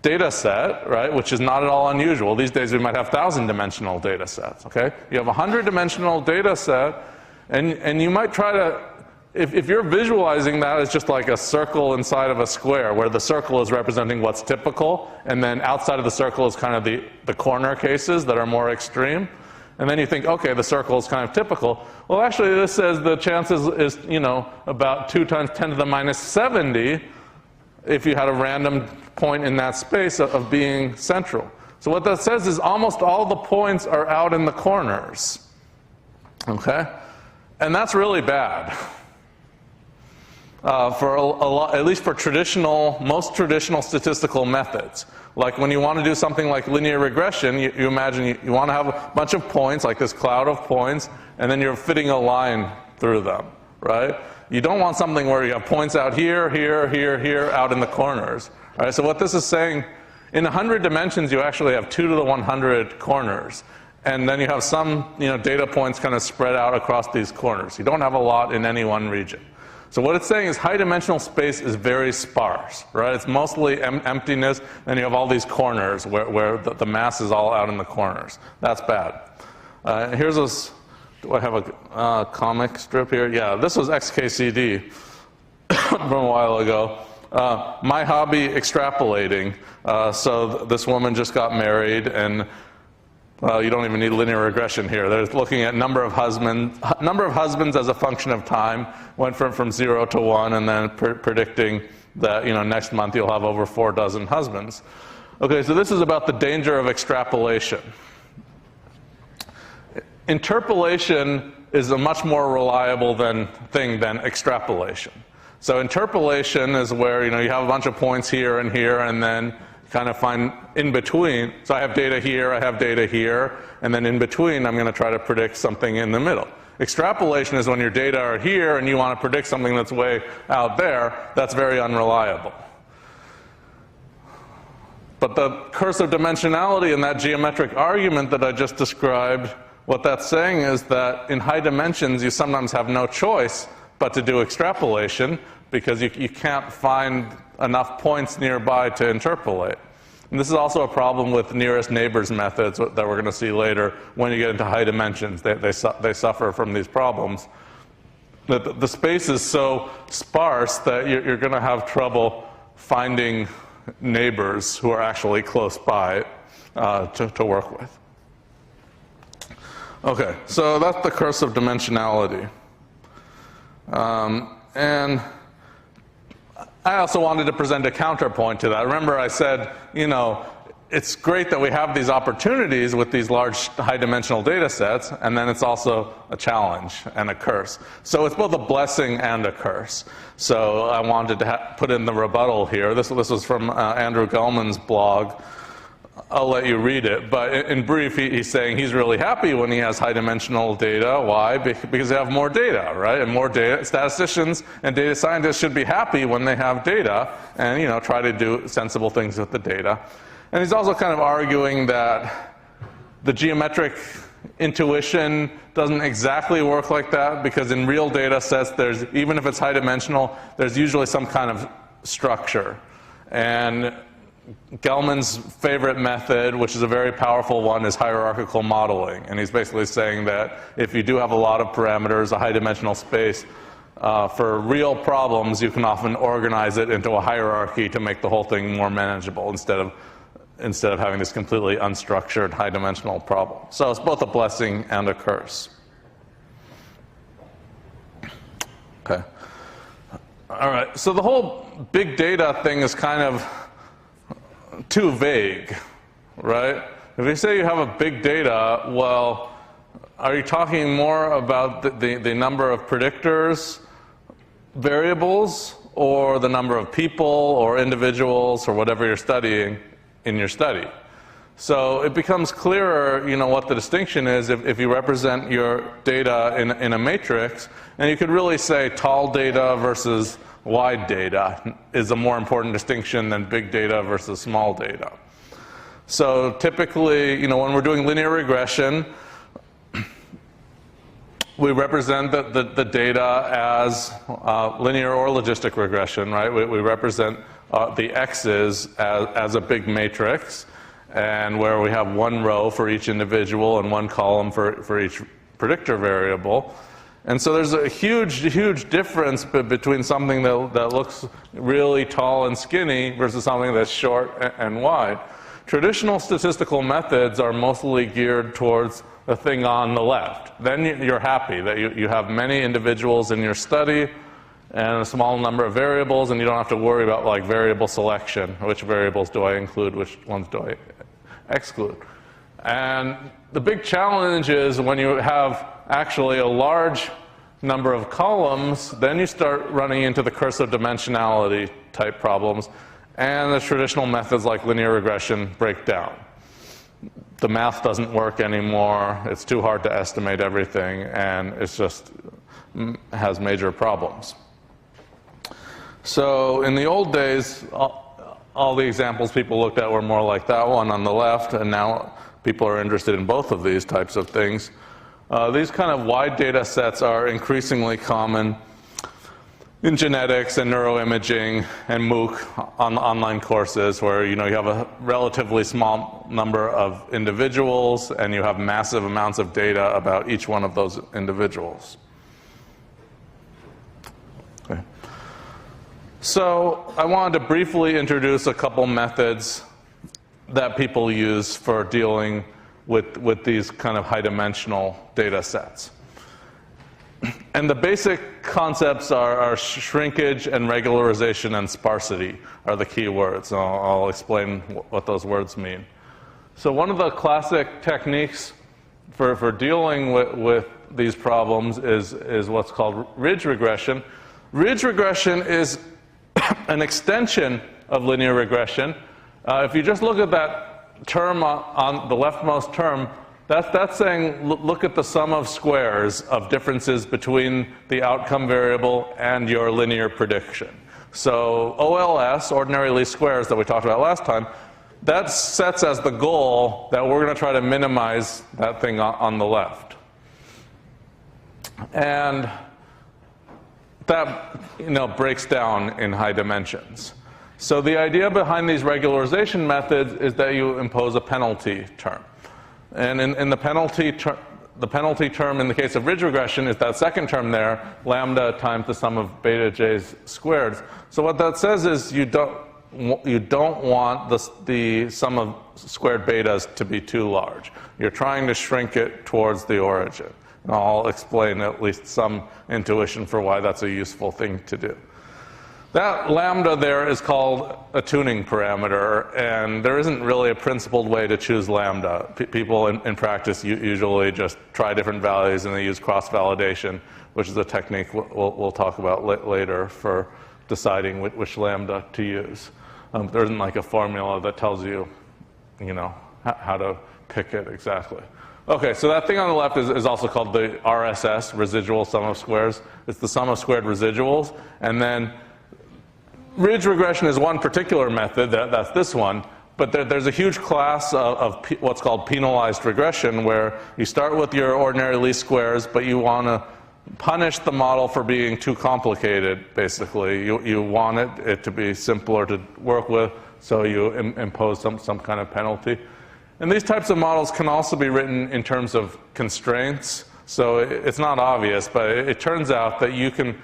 Speaker 1: data set, right, which is not at all unusual. These days we might have 1,000-dimensional data sets, okay? You have a 100-dimensional data set, and you might try to, if you're visualizing that as just like a circle inside of a square, where the circle is representing what's typical, and then outside of the circle is kind of the corner cases that are more extreme. And then you think, okay, the circle is kind of typical. Well, actually, this says the chances is, about 2 times 10 to the minus 70 if you had a random point in that space of being central. So what that says is almost all the points are out in the corners. Okay? And that's really bad. For a lot, at least for most traditional statistical methods. Like when you want to do something like linear regression, you imagine you want to have a bunch of points, like this cloud of points, and then you're fitting a line through them, right? You don't want something where you have points out here, here, here, here, out in the corners. All right, so what this is saying, in 100 dimensions, you actually have 2 to the 100 corners. And then you have some data points kind of spread out across these corners. You don't have a lot in any one region. So what it's saying is high-dimensional space is very sparse, right? It's mostly emptiness, and you have all these corners where the mass is all out in the corners. That's bad. Here's this, do I have a comic strip here? Yeah, this was XKCD from a while ago. My hobby, extrapolating. So this woman just got married, and you don't even need linear regression here. They're looking at number of husbands as a function of time, went from 0 to 1, and then predicting that next month you'll have over 4 dozen husbands. Okay, so this is about the danger of extrapolation. Interpolation is a much more reliable thing than extrapolation. So interpolation is where you have a bunch of points here, and then kind of find in between. So I have data here, I have data here, and then in between I'm going to try to predict something in the middle. Extrapolation is when your data are here and you want to predict something that's way out there. That's very unreliable. But the curse of dimensionality and that geometric argument that I just described, what that's saying is that in high dimensions you sometimes have no choice but to do extrapolation, because you can't find enough points nearby to interpolate. And this is also a problem with nearest neighbors methods that we're going to see later. When you get into high dimensions, they suffer from these problems. The space is so sparse that you're going to have trouble finding neighbors who are actually close by to work with. Okay, so that's the curse of dimensionality. And I also wanted to present a counterpoint to that. Remember I said, it's great that we have these opportunities with these large high-dimensional data sets, and then it's also a challenge and a curse. So it's both a blessing and a curse. So I wanted to put in the rebuttal here. This was from Andrew Gelman's blog. I'll let you read it, but in brief, he's saying he's really happy when he has high-dimensional data. Why? Because they have more data, right? And more data. Statisticians and data scientists should be happy when they have data and, try to do sensible things with the data. And he's also kind of arguing that the geometric intuition doesn't exactly work like that, because in real data sets, even if it's high-dimensional, there's usually some kind of structure. And Gelman's favorite method, which is a very powerful one, is hierarchical modeling. And he's basically saying that if you do have a lot of parameters, a high-dimensional space, for real problems, you can often organize it into a hierarchy to make the whole thing more manageable instead of having this completely unstructured high-dimensional problem. So it's both a blessing and a curse. Okay. All right. So the whole big data thing is kind of too vague, right? If you say you have a big data, well, are you talking more about the number of predictors, variables, or the number of people or individuals or whatever you're studying in your study? So it becomes clearer, what the distinction is if you represent your data in a matrix, and you could really say tall data versus wide data is a more important distinction than big data versus small data. So typically, when we're doing linear regression, we represent the data as linear or logistic regression, right? We represent the x's as a big matrix, and where we have one row for each individual and one column for each predictor variable. And so there's a huge difference between something that looks really tall and skinny versus something that's short and wide. Traditional statistical methods are mostly geared towards the thing on the left. Then you're happy that you have many individuals in your study and a small number of variables, and you don't have to worry about like variable selection. Which variables do I include? Which ones do I exclude? And the big challenge is when you have actually a large number of columns, then you start running into the curse of dimensionality type problems, and the traditional methods like linear regression break down. The math doesn't work anymore, it's too hard to estimate everything, and it's just has major problems. So in the old days, all the examples people looked at were more like that one on the left, and now people are interested in both of these types of things. These kind of wide data sets are increasingly common in genetics and neuroimaging and MOOC online courses, where you have a relatively small number of individuals and you have massive amounts of data about each one of those individuals. Okay. So I wanted to briefly introduce a couple methods that people use for dealing with these kind of high-dimensional data sets. And the basic concepts are shrinkage and regularization and sparsity are the key words. And I'll explain what those words mean. So one of the classic techniques for dealing with these problems is what's called ridge regression. Ridge regression is an extension of linear regression. If you just look at that term on the leftmost term, that's saying look at the sum of squares of differences between the outcome variable and your linear prediction. So OLS, ordinary least squares that we talked about last time, that sets as the goal that we're going to try to minimize that thing on the left. And that breaks down in high dimensions. So the idea behind these regularization methods is that you impose a penalty term. And in the penalty term in the case of ridge regression is that second term there, lambda times the sum of beta j's squared. So what that says is you don't want the sum of squared betas to be too large. You're trying to shrink it towards the origin. And I'll explain at least some intuition for why that's a useful thing to do. That lambda there is called a tuning parameter, and there isn't really a principled way to choose lambda. People in practice usually just try different values and they use cross-validation, which is a technique we'll talk about later for deciding which lambda to use. There isn't like a formula that tells you, how to pick it exactly. Okay, so that thing on the left is also called the RSS, residual sum of squares. It's the sum of squared residuals, and then ridge regression is one particular method, that's this one, but there's a huge class of what's called penalized regression where you start with your ordinary least squares, but you want to punish the model for being too complicated, basically. You want it to be simpler to work with, so you impose some kind of penalty. And these types of models can also be written in terms of constraints, so it's not obvious, but it turns out that you can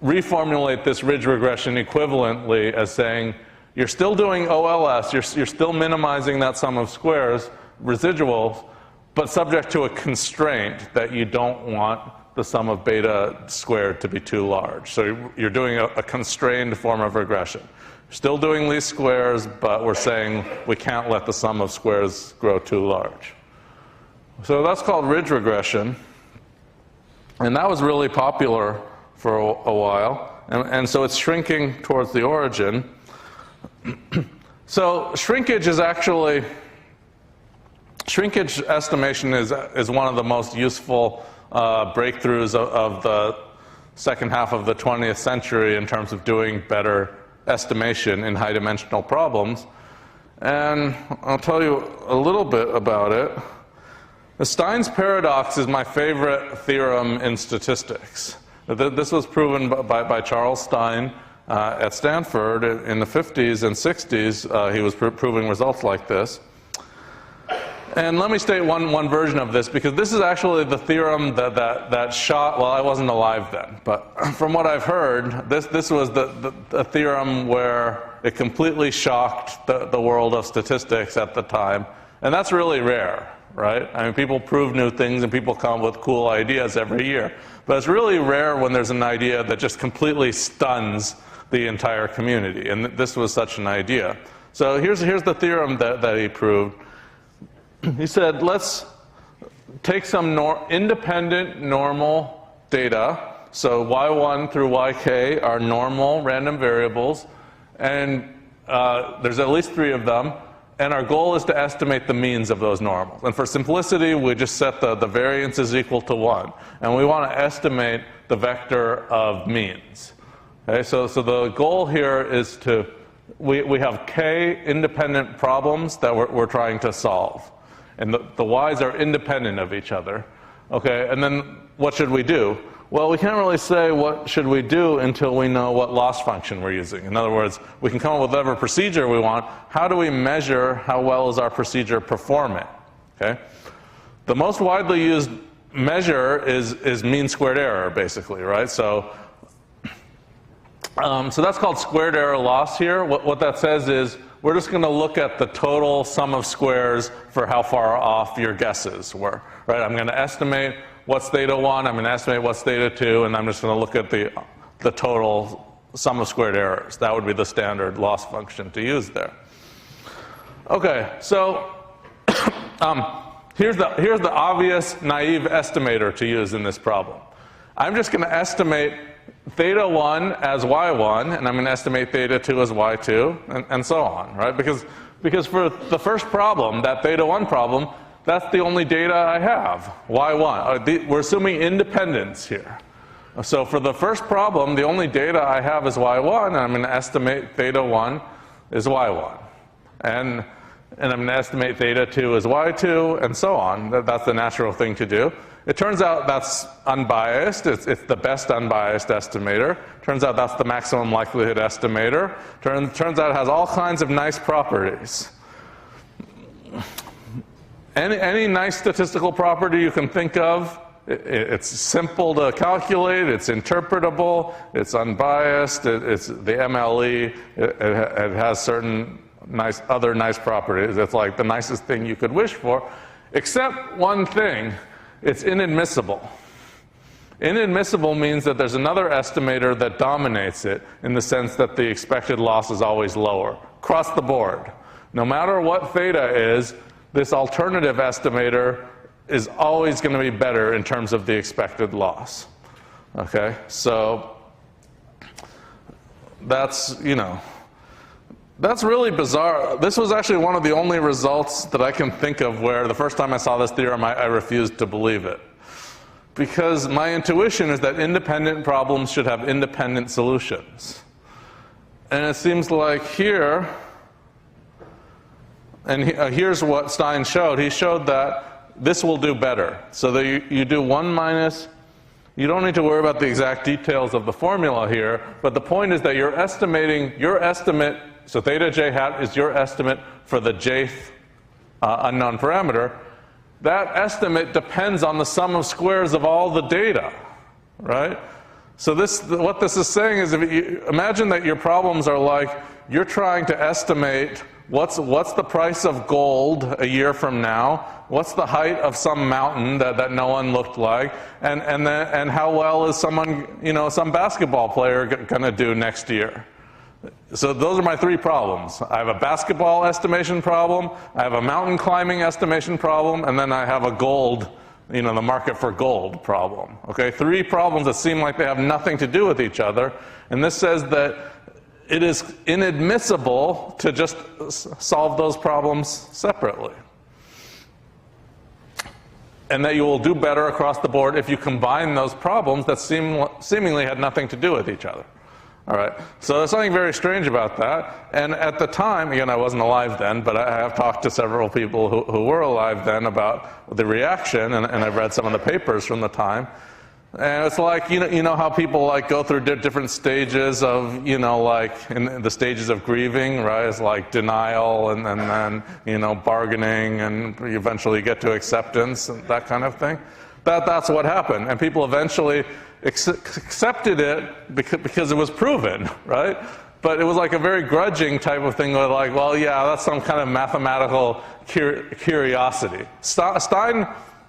Speaker 1: reformulate this ridge regression equivalently as saying you're still doing OLS, you're still minimizing that sum of squares, residuals, but subject to a constraint that you don't want the sum of beta squared to be too large. So you're doing a constrained form of regression. Still doing least squares, but we're saying we can't let the sum of squares grow too large. So that's called ridge regression, and that was really popular for a while, and so it's shrinking towards the origin. So shrinkage estimation is one of the most useful breakthroughs of the second half of the 20th century in terms of doing better estimation in high-dimensional problems. And I'll tell you a little bit about it. The Stein's paradox is my favorite theorem in statistics. This was proven by Charles Stein at Stanford in the 50s and 60s. He was proving results like this. And let me state one version of this, because this is actually the theorem that shot, well, I wasn't alive then, but from what I've heard, this was the theorem where it completely shocked the world of statistics at the time. And that's really rare, right? I mean, people prove new things and people come up with cool ideas every year. But it's really rare when there's an idea that just completely stuns the entire community. And this was such an idea. So here's the theorem that he proved. He said, let's take some independent normal data. So y1 through yk are normal random variables. And there's at least 3 of them. And our goal is to estimate the means of those normals. And for simplicity, we just set the variance is equal to 1. And we want to estimate the vector of means. Okay, so the goal here is we have k independent problems that we're trying to solve. And the y's are independent of each other. Okay, and then what should we do? Well, we can't really say what should we do until we know what loss function we're using. In other words, we can come up with whatever procedure we want. How do we measure how well is our procedure performing? Okay? The most widely used measure is mean squared error, basically, right? So So that's called squared error loss here. What that says is we're just going to look at the total sum of squares for how far off your guesses were. Right? I'm going to estimate what's theta 1, I'm going to estimate what's theta 2, and I'm just going to look at the total sum of squared errors. That would be the standard loss function to use there. Okay, so here's the obvious naive estimator to use in this problem. I'm just going to estimate theta 1 as y1, and I'm going to estimate theta 2 as y2, and so on, right? Because for the first problem, that theta 1 problem, that's the only data I have, y1. We're assuming independence here. So for the first problem, the only data I have is y1, and I'm going to estimate theta 1 is y1. And I'm going to estimate theta 2 is y2, and so on. That's the natural thing to do. It turns out that's unbiased. It's the best unbiased estimator. Turns out that's the maximum likelihood estimator. Turns out it has all kinds of nice properties. Any nice statistical property you can think of, it's simple to calculate, it's interpretable, it's unbiased, it's the MLE, it has certain other nice properties. It's like the nicest thing you could wish for, except one thing, it's inadmissible. Inadmissible means that there's another estimator that dominates it in the sense that the expected loss is always lower, across the board. No matter what theta is, this alternative estimator is always going to be better in terms of the expected loss. Okay, so that's, that's really bizarre. This was actually one of the only results that I can think of where the first time I saw this theorem, I refused to believe it. Because my intuition is that independent problems should have independent solutions. And it seems like here, and here's what Stein showed. He showed that this will do better. So that you do 1 minus, you don't need to worry about the exact details of the formula here, but the point is that you're estimating your estimate, so theta j hat is your estimate for the jth unknown parameter. That estimate depends on the sum of squares of all the data, right? So what this is saying is, if you imagine that your problems are like, you're trying to estimate what's the price of gold a year from now, what's the height of some mountain that no one looked like, and how well is someone, some basketball player going to do next year. So those are my 3 problems. I have a basketball estimation problem, I have a mountain climbing estimation problem, and then I have a gold, the market for gold problem. Okay, 3 problems that seem like they have nothing to do with each other, and this says that it is inadmissible to just solve those problems separately. And that you will do better across the board if you combine those problems that seemingly had nothing to do with each other. All right, so there's something very strange about that. And at the time, again, I wasn't alive then, but I have talked to several people who were alive then about the reaction, and I've read some of the papers from the time. And it's like, you know how people like go through different stages of, like in the stages of grieving, right? It's like denial and then, bargaining, and eventually get to acceptance and that kind of thing. That's what happened. And people eventually accepted it because it was proven, right? But it was like a very grudging type of thing, where like, well, yeah, that's some kind of mathematical curiosity. Stein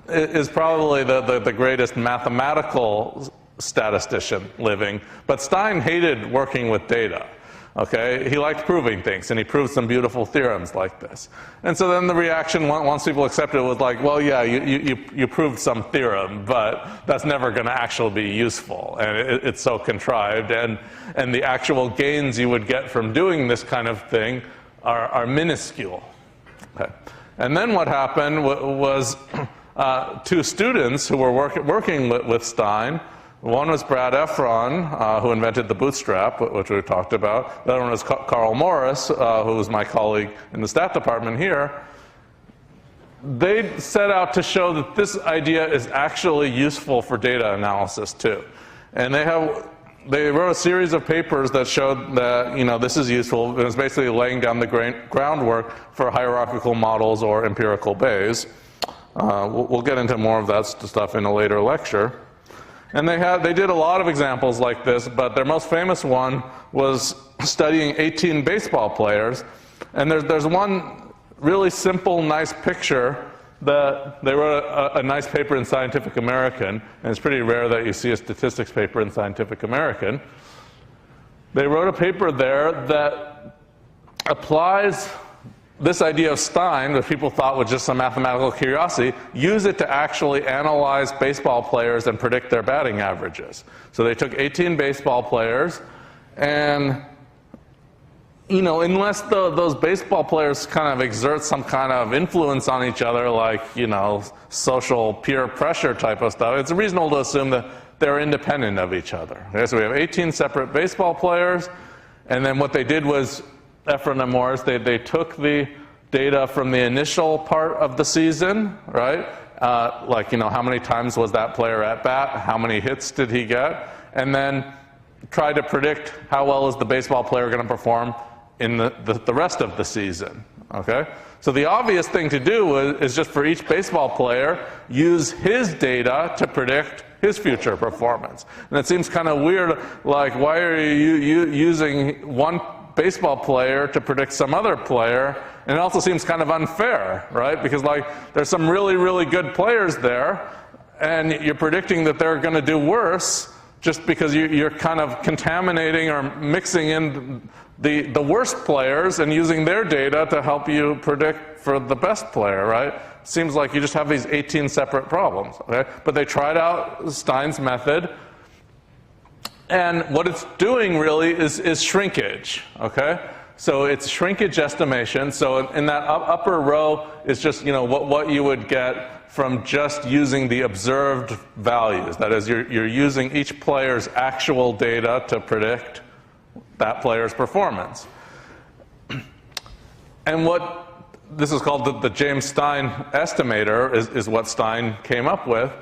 Speaker 1: is probably the greatest mathematical statistician living, but Stein hated working with data. Okay, he liked proving things, and he proved some beautiful theorems like this. And so then the reaction, once people accepted it, was like, well, yeah, you proved some theorem, but that's never going to actually be useful, and it's so contrived, and the actual gains you would get from doing this kind of thing are minuscule. Okay. And then what happened was 2 students who were working with Stein. One was Brad Efron, who invented the bootstrap, which we talked about. The other one was Carl Morris, who was my colleague in the stat department here. They set out to show that this idea is actually useful for data analysis too. And they wrote a series of papers that showed that, this is useful. It was basically laying down the groundwork for hierarchical models or empirical Bayes. We'll get into more of that stuff in a later lecture. And they did a lot of examples like this, but their most famous one was studying 18 baseball players. And there's one really simple, nice picture that they wrote a nice paper in Scientific American, and it's pretty rare that you see a statistics paper in Scientific American. They wrote a paper there that applies this idea of Stein, that people thought was just some mathematical curiosity, use it to actually analyze baseball players and predict their batting averages. So they took 18 baseball players, and unless those baseball players kind of exert some kind of influence on each other, like, social peer pressure type of stuff, it's reasonable to assume that they're independent of each other. Okay, so we have 18 separate baseball players, and then what they did was, Efron and Morris, they took the data from the initial part of the season, right? Like, how many times was that player at bat? How many hits did he get? And then try to predict how well is the baseball player going to perform in the rest of the season, okay? So the obvious thing to do is just for each baseball player, use his data to predict his future performance. And it seems kind of weird, like, why are you using one baseball player to predict some other player? And it also seems kind of unfair, right? Because, like, there's some really, really good players there, and you're predicting that they're going to do worse just because you're kind of contaminating or mixing in the worst players and using their data to help you predict for the best player, right? Seems like you just have these 18 separate problems, okay? But they tried out Stein's method, and what it's doing really is shrinkage, okay? So it's shrinkage estimation. So in that upper row is just, what you would get from just using the observed values. That is, you're using each player's actual data to predict that player's performance. And what this is called the James Stein estimator is what Stein came up with.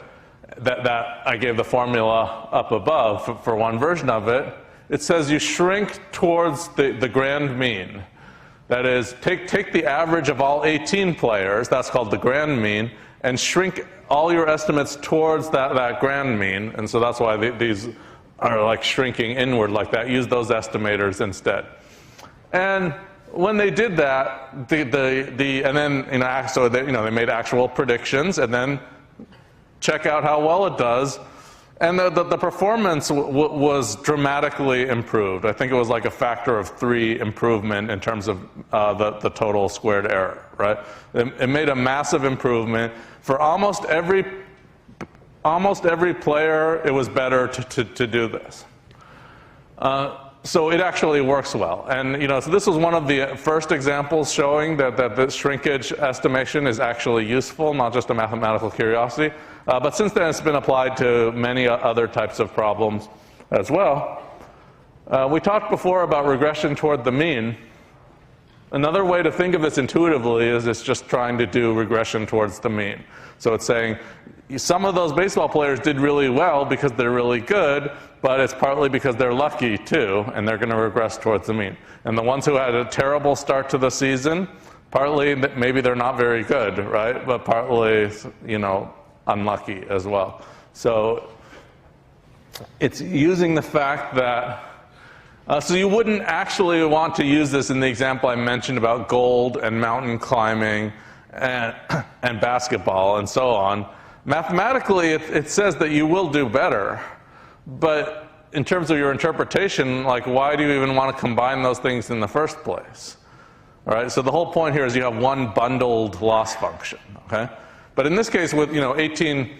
Speaker 1: That I gave the formula up above for one version of it. It says you shrink towards the grand mean. That is, take the average of all 18 players, that's called the grand mean, and shrink all your estimates towards that grand mean. And so that's why these are like shrinking inward like that. Use those estimators instead. And when they did that, and then so they made actual predictions, and then check out how well it does. And the performance was dramatically improved. I think it was like a factor of 3 improvement in terms of the total squared error, right? It made a massive improvement. For almost every player, it was better to do this. So it actually works well. And so this was one of the first examples showing that this shrinkage estimation is actually useful, not just a mathematical curiosity. But since then, it's been applied to many other types of problems as well. We talked before about regression toward the mean. Another way to think of this intuitively is it's just trying to do regression towards the mean. So it's saying some of those baseball players did really well because they're really good, but it's partly because they're lucky too, and they're going to regress towards the mean. And the ones who had a terrible start to the season, partly maybe they're not very good, right? But partly, unlucky as well. So it's using the fact that, so you wouldn't actually want to use this in the example I mentioned about gold and mountain climbing and basketball and so on. Mathematically, it says that you will do better, but in terms of your interpretation, like, why do you even want to combine those things in the first place? All right, so the whole point here is you have one bundled loss function, okay? But in this case, with 18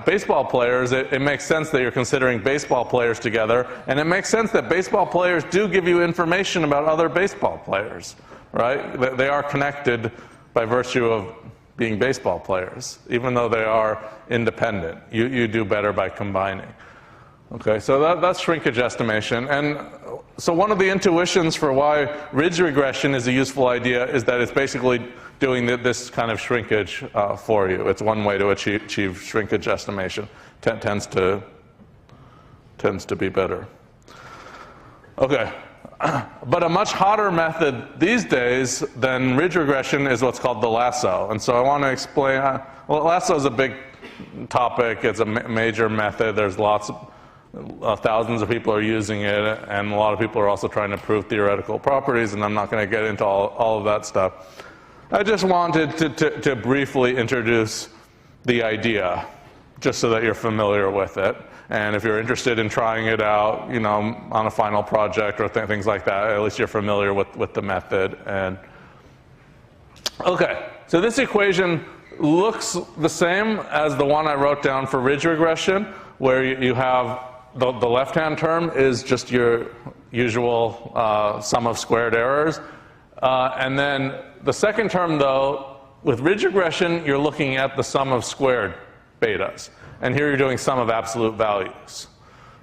Speaker 1: baseball players, it makes sense that you're considering baseball players together, and it makes sense that baseball players do give you information about other baseball players, right? They are connected by virtue of being baseball players, even though they are independent. You do better by combining. Okay, so that's shrinkage estimation. And so one of the intuitions for why ridge regression is a useful idea is that it's basically doing this kind of shrinkage for you. It's one way to achieve shrinkage estimation. Tends to be better. Okay, but a much hotter method these days than ridge regression is what's called the lasso. And so I want to explain, well, lasso is a big topic. It's a major method. There's lots of thousands of people are using it, and a lot of people are also trying to prove theoretical properties, and I'm not going to get into all of that stuff. I just wanted to briefly introduce the idea, just so that you're familiar with it. And if you're interested in trying it out, you know, on a final project or things like that, at least you're familiar with the method. And okay, so this equation looks the same as the one I wrote down for ridge regression, where you have the left-hand term is just your usual sum of squared errors. And then the second term, though, with ridge regression, you're looking at the sum of squared betas. And here you're doing sum of absolute values.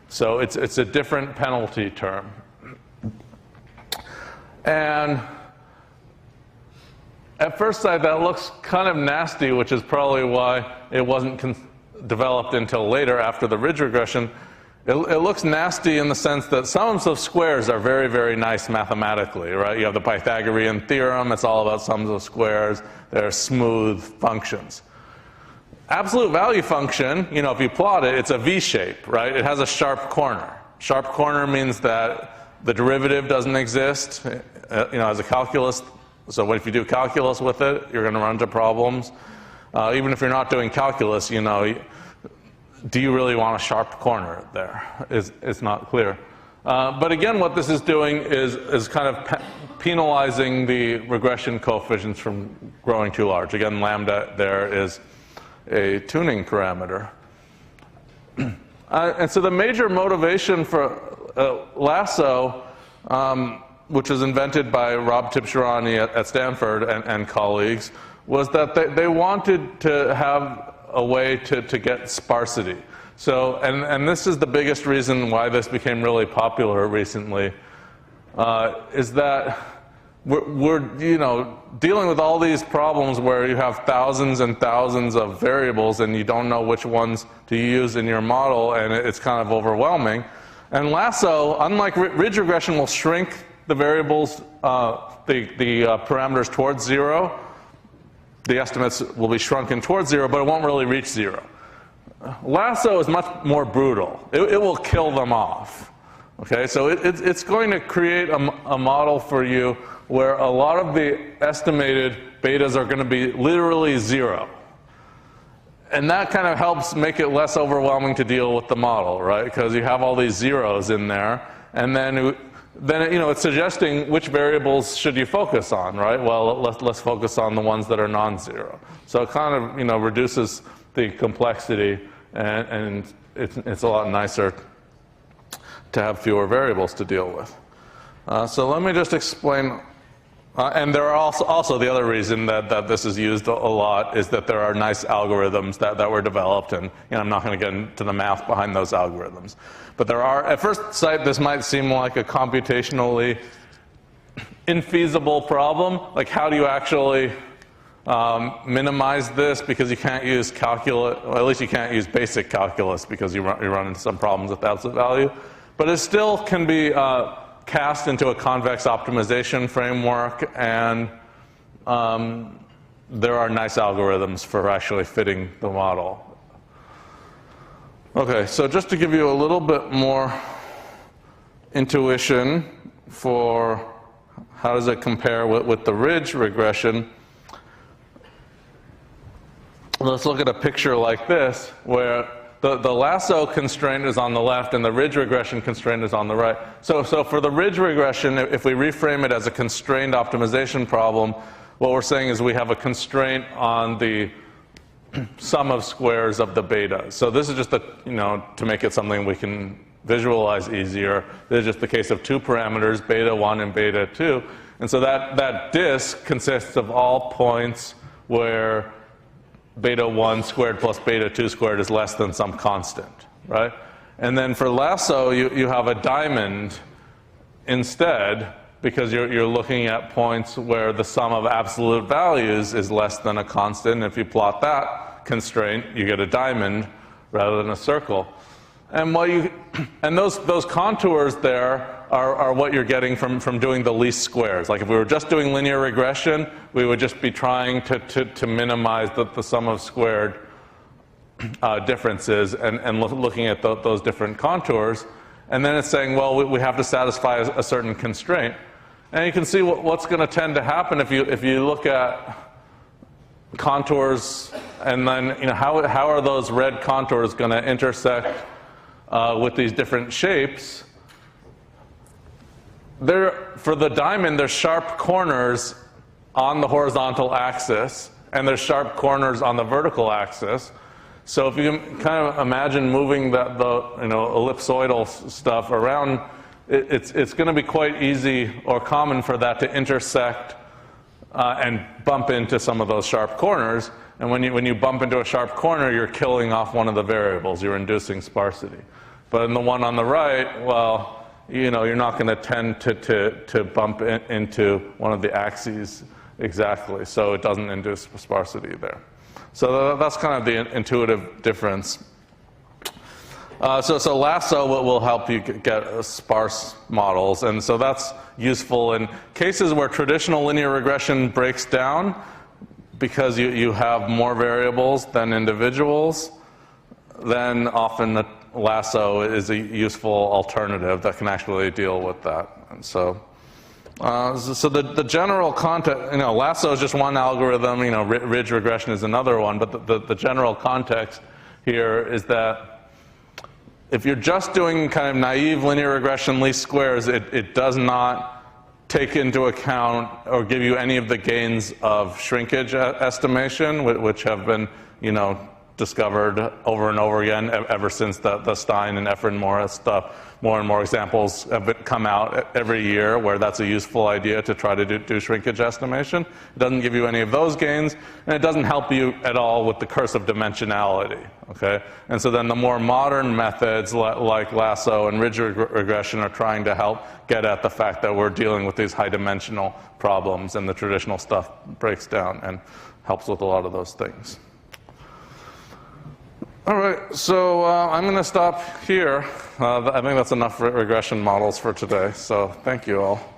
Speaker 1: So it's a different penalty term. And at first sight, that looks kind of nasty, which is probably why it wasn't developed until later after the ridge regression. It looks nasty in the sense that sums of squares are very, very nice mathematically, right? You have the Pythagorean theorem. It's all about sums of squares. They're smooth functions. Absolute value function, you know, if you plot it, it's a V shape, right? It has a sharp corner. Sharp corner means that the derivative doesn't exist, you know, as a calculus. So if you do calculus with it, you're going to run into problems. Even if you're not doing calculus, you know, do you really want a sharp corner there? It's not clear. But again, what this is doing is kind of penalizing the regression coefficients from growing too large. Again, lambda there is a tuning parameter. And so the major motivation for LASSO, which was invented by Rob Tibshirani at Stanford and colleagues, was that they wanted to have a way to get sparsity. So, and this is the biggest reason why this became really popular recently, is that we're you know, dealing with all these problems where you have thousands and thousands of variables and you don't know which ones to use in your model, and it's kind of overwhelming. And LASSO, unlike ridge regression, will shrink the variables, the parameters towards zero. The estimates will be shrunken towards zero, but it won't really reach zero. LASSO is much more brutal. It will kill them off. Okay, so it's going to create a model for you where a lot of the estimated betas are going to be literally zero. And that kind of helps make it less overwhelming to deal with the model, right? Because you have all these zeros in there, and then you know, it's suggesting which variables should you focus on, right? Well, let's focus on the ones that are non-zero. So it kind of, you know, reduces the complexity, and it's a lot nicer to have fewer variables to deal with. So let me just explain. And there are also the other reason that this is used a lot is that there are nice algorithms that were developed, and you know, I'm not going to get into the math behind those algorithms. But there are, at first sight, this might seem like a computationally infeasible problem. Like, how do you actually minimize this? Because you can't use calculus, well, at least you can't use basic calculus because you run into some problems with absolute value. But it still can be cast into a convex optimization framework, and there are nice algorithms for actually fitting the model. Okay, so just to give you a little bit more intuition for how does it compare with the ridge regression, let's look at a picture like this where the LASSO constraint is on the left and the ridge regression constraint is on the right. So for the ridge regression, if we reframe it as a constrained optimization problem, what we're saying is we have a constraint on the sum of squares of the beta. So this is just you know, to make it something we can visualize easier. This is just the case of two parameters, beta 1 and beta 2. And so that disk consists of all points where beta 1 squared plus beta 2 squared is less than some constant, right? And then for LASSO, you have a diamond instead, because you're looking at points where the sum of absolute values is less than a constant. If you plot that constraint, you get a diamond rather than a circle. And those contours there are what you're getting from doing the least squares. Like if we were just doing linear regression, we would just be trying to minimize the sum of squared differences and looking at those different contours. And then it's saying, well, we have to satisfy a certain constraint. And you can see what's going to tend to happen if you look at contours, and then how are those red contours going to intersect with these different shapes. For the diamond, there's sharp corners on the horizontal axis, and there's sharp corners on the vertical axis. So if you can kind of imagine moving the ellipsoidal stuff around, it's going to be quite easy or common for that to intersect and bump into some of those sharp corners. And when you bump into a sharp corner, you're killing off one of the variables. You're inducing sparsity. But in the one on the right, well, you're not going to tend to bump into one of the axes exactly, so it doesn't induce sparsity there. So that's kind of the intuitive difference. So LASSO will help you get sparse models, and so that's useful in cases where traditional linear regression breaks down because you have more variables than individuals. Then often LASSO is a useful alternative that can actually deal with that. And so the general context, LASSO is just one algorithm, ridge regression is another one, but the general context here is that if you're just doing kind of naive linear regression least squares, it does not take into account or give you any of the gains of shrinkage estimation, which have been, discovered over and over again ever since the Stein and Efren Morris stuff. More and more examples have come out every year where that's a useful idea to try to do shrinkage estimation. It doesn't give you any of those gains, and it doesn't help you at all with the curse of dimensionality. Okay? And so then the more modern methods like LASSO and ridge regression are trying to help get at the fact that we're dealing with these high dimensional problems, and the traditional stuff breaks down and helps with a lot of those things. All right, so I'm going to stop here. I think that's enough regression models for today, so thank you all.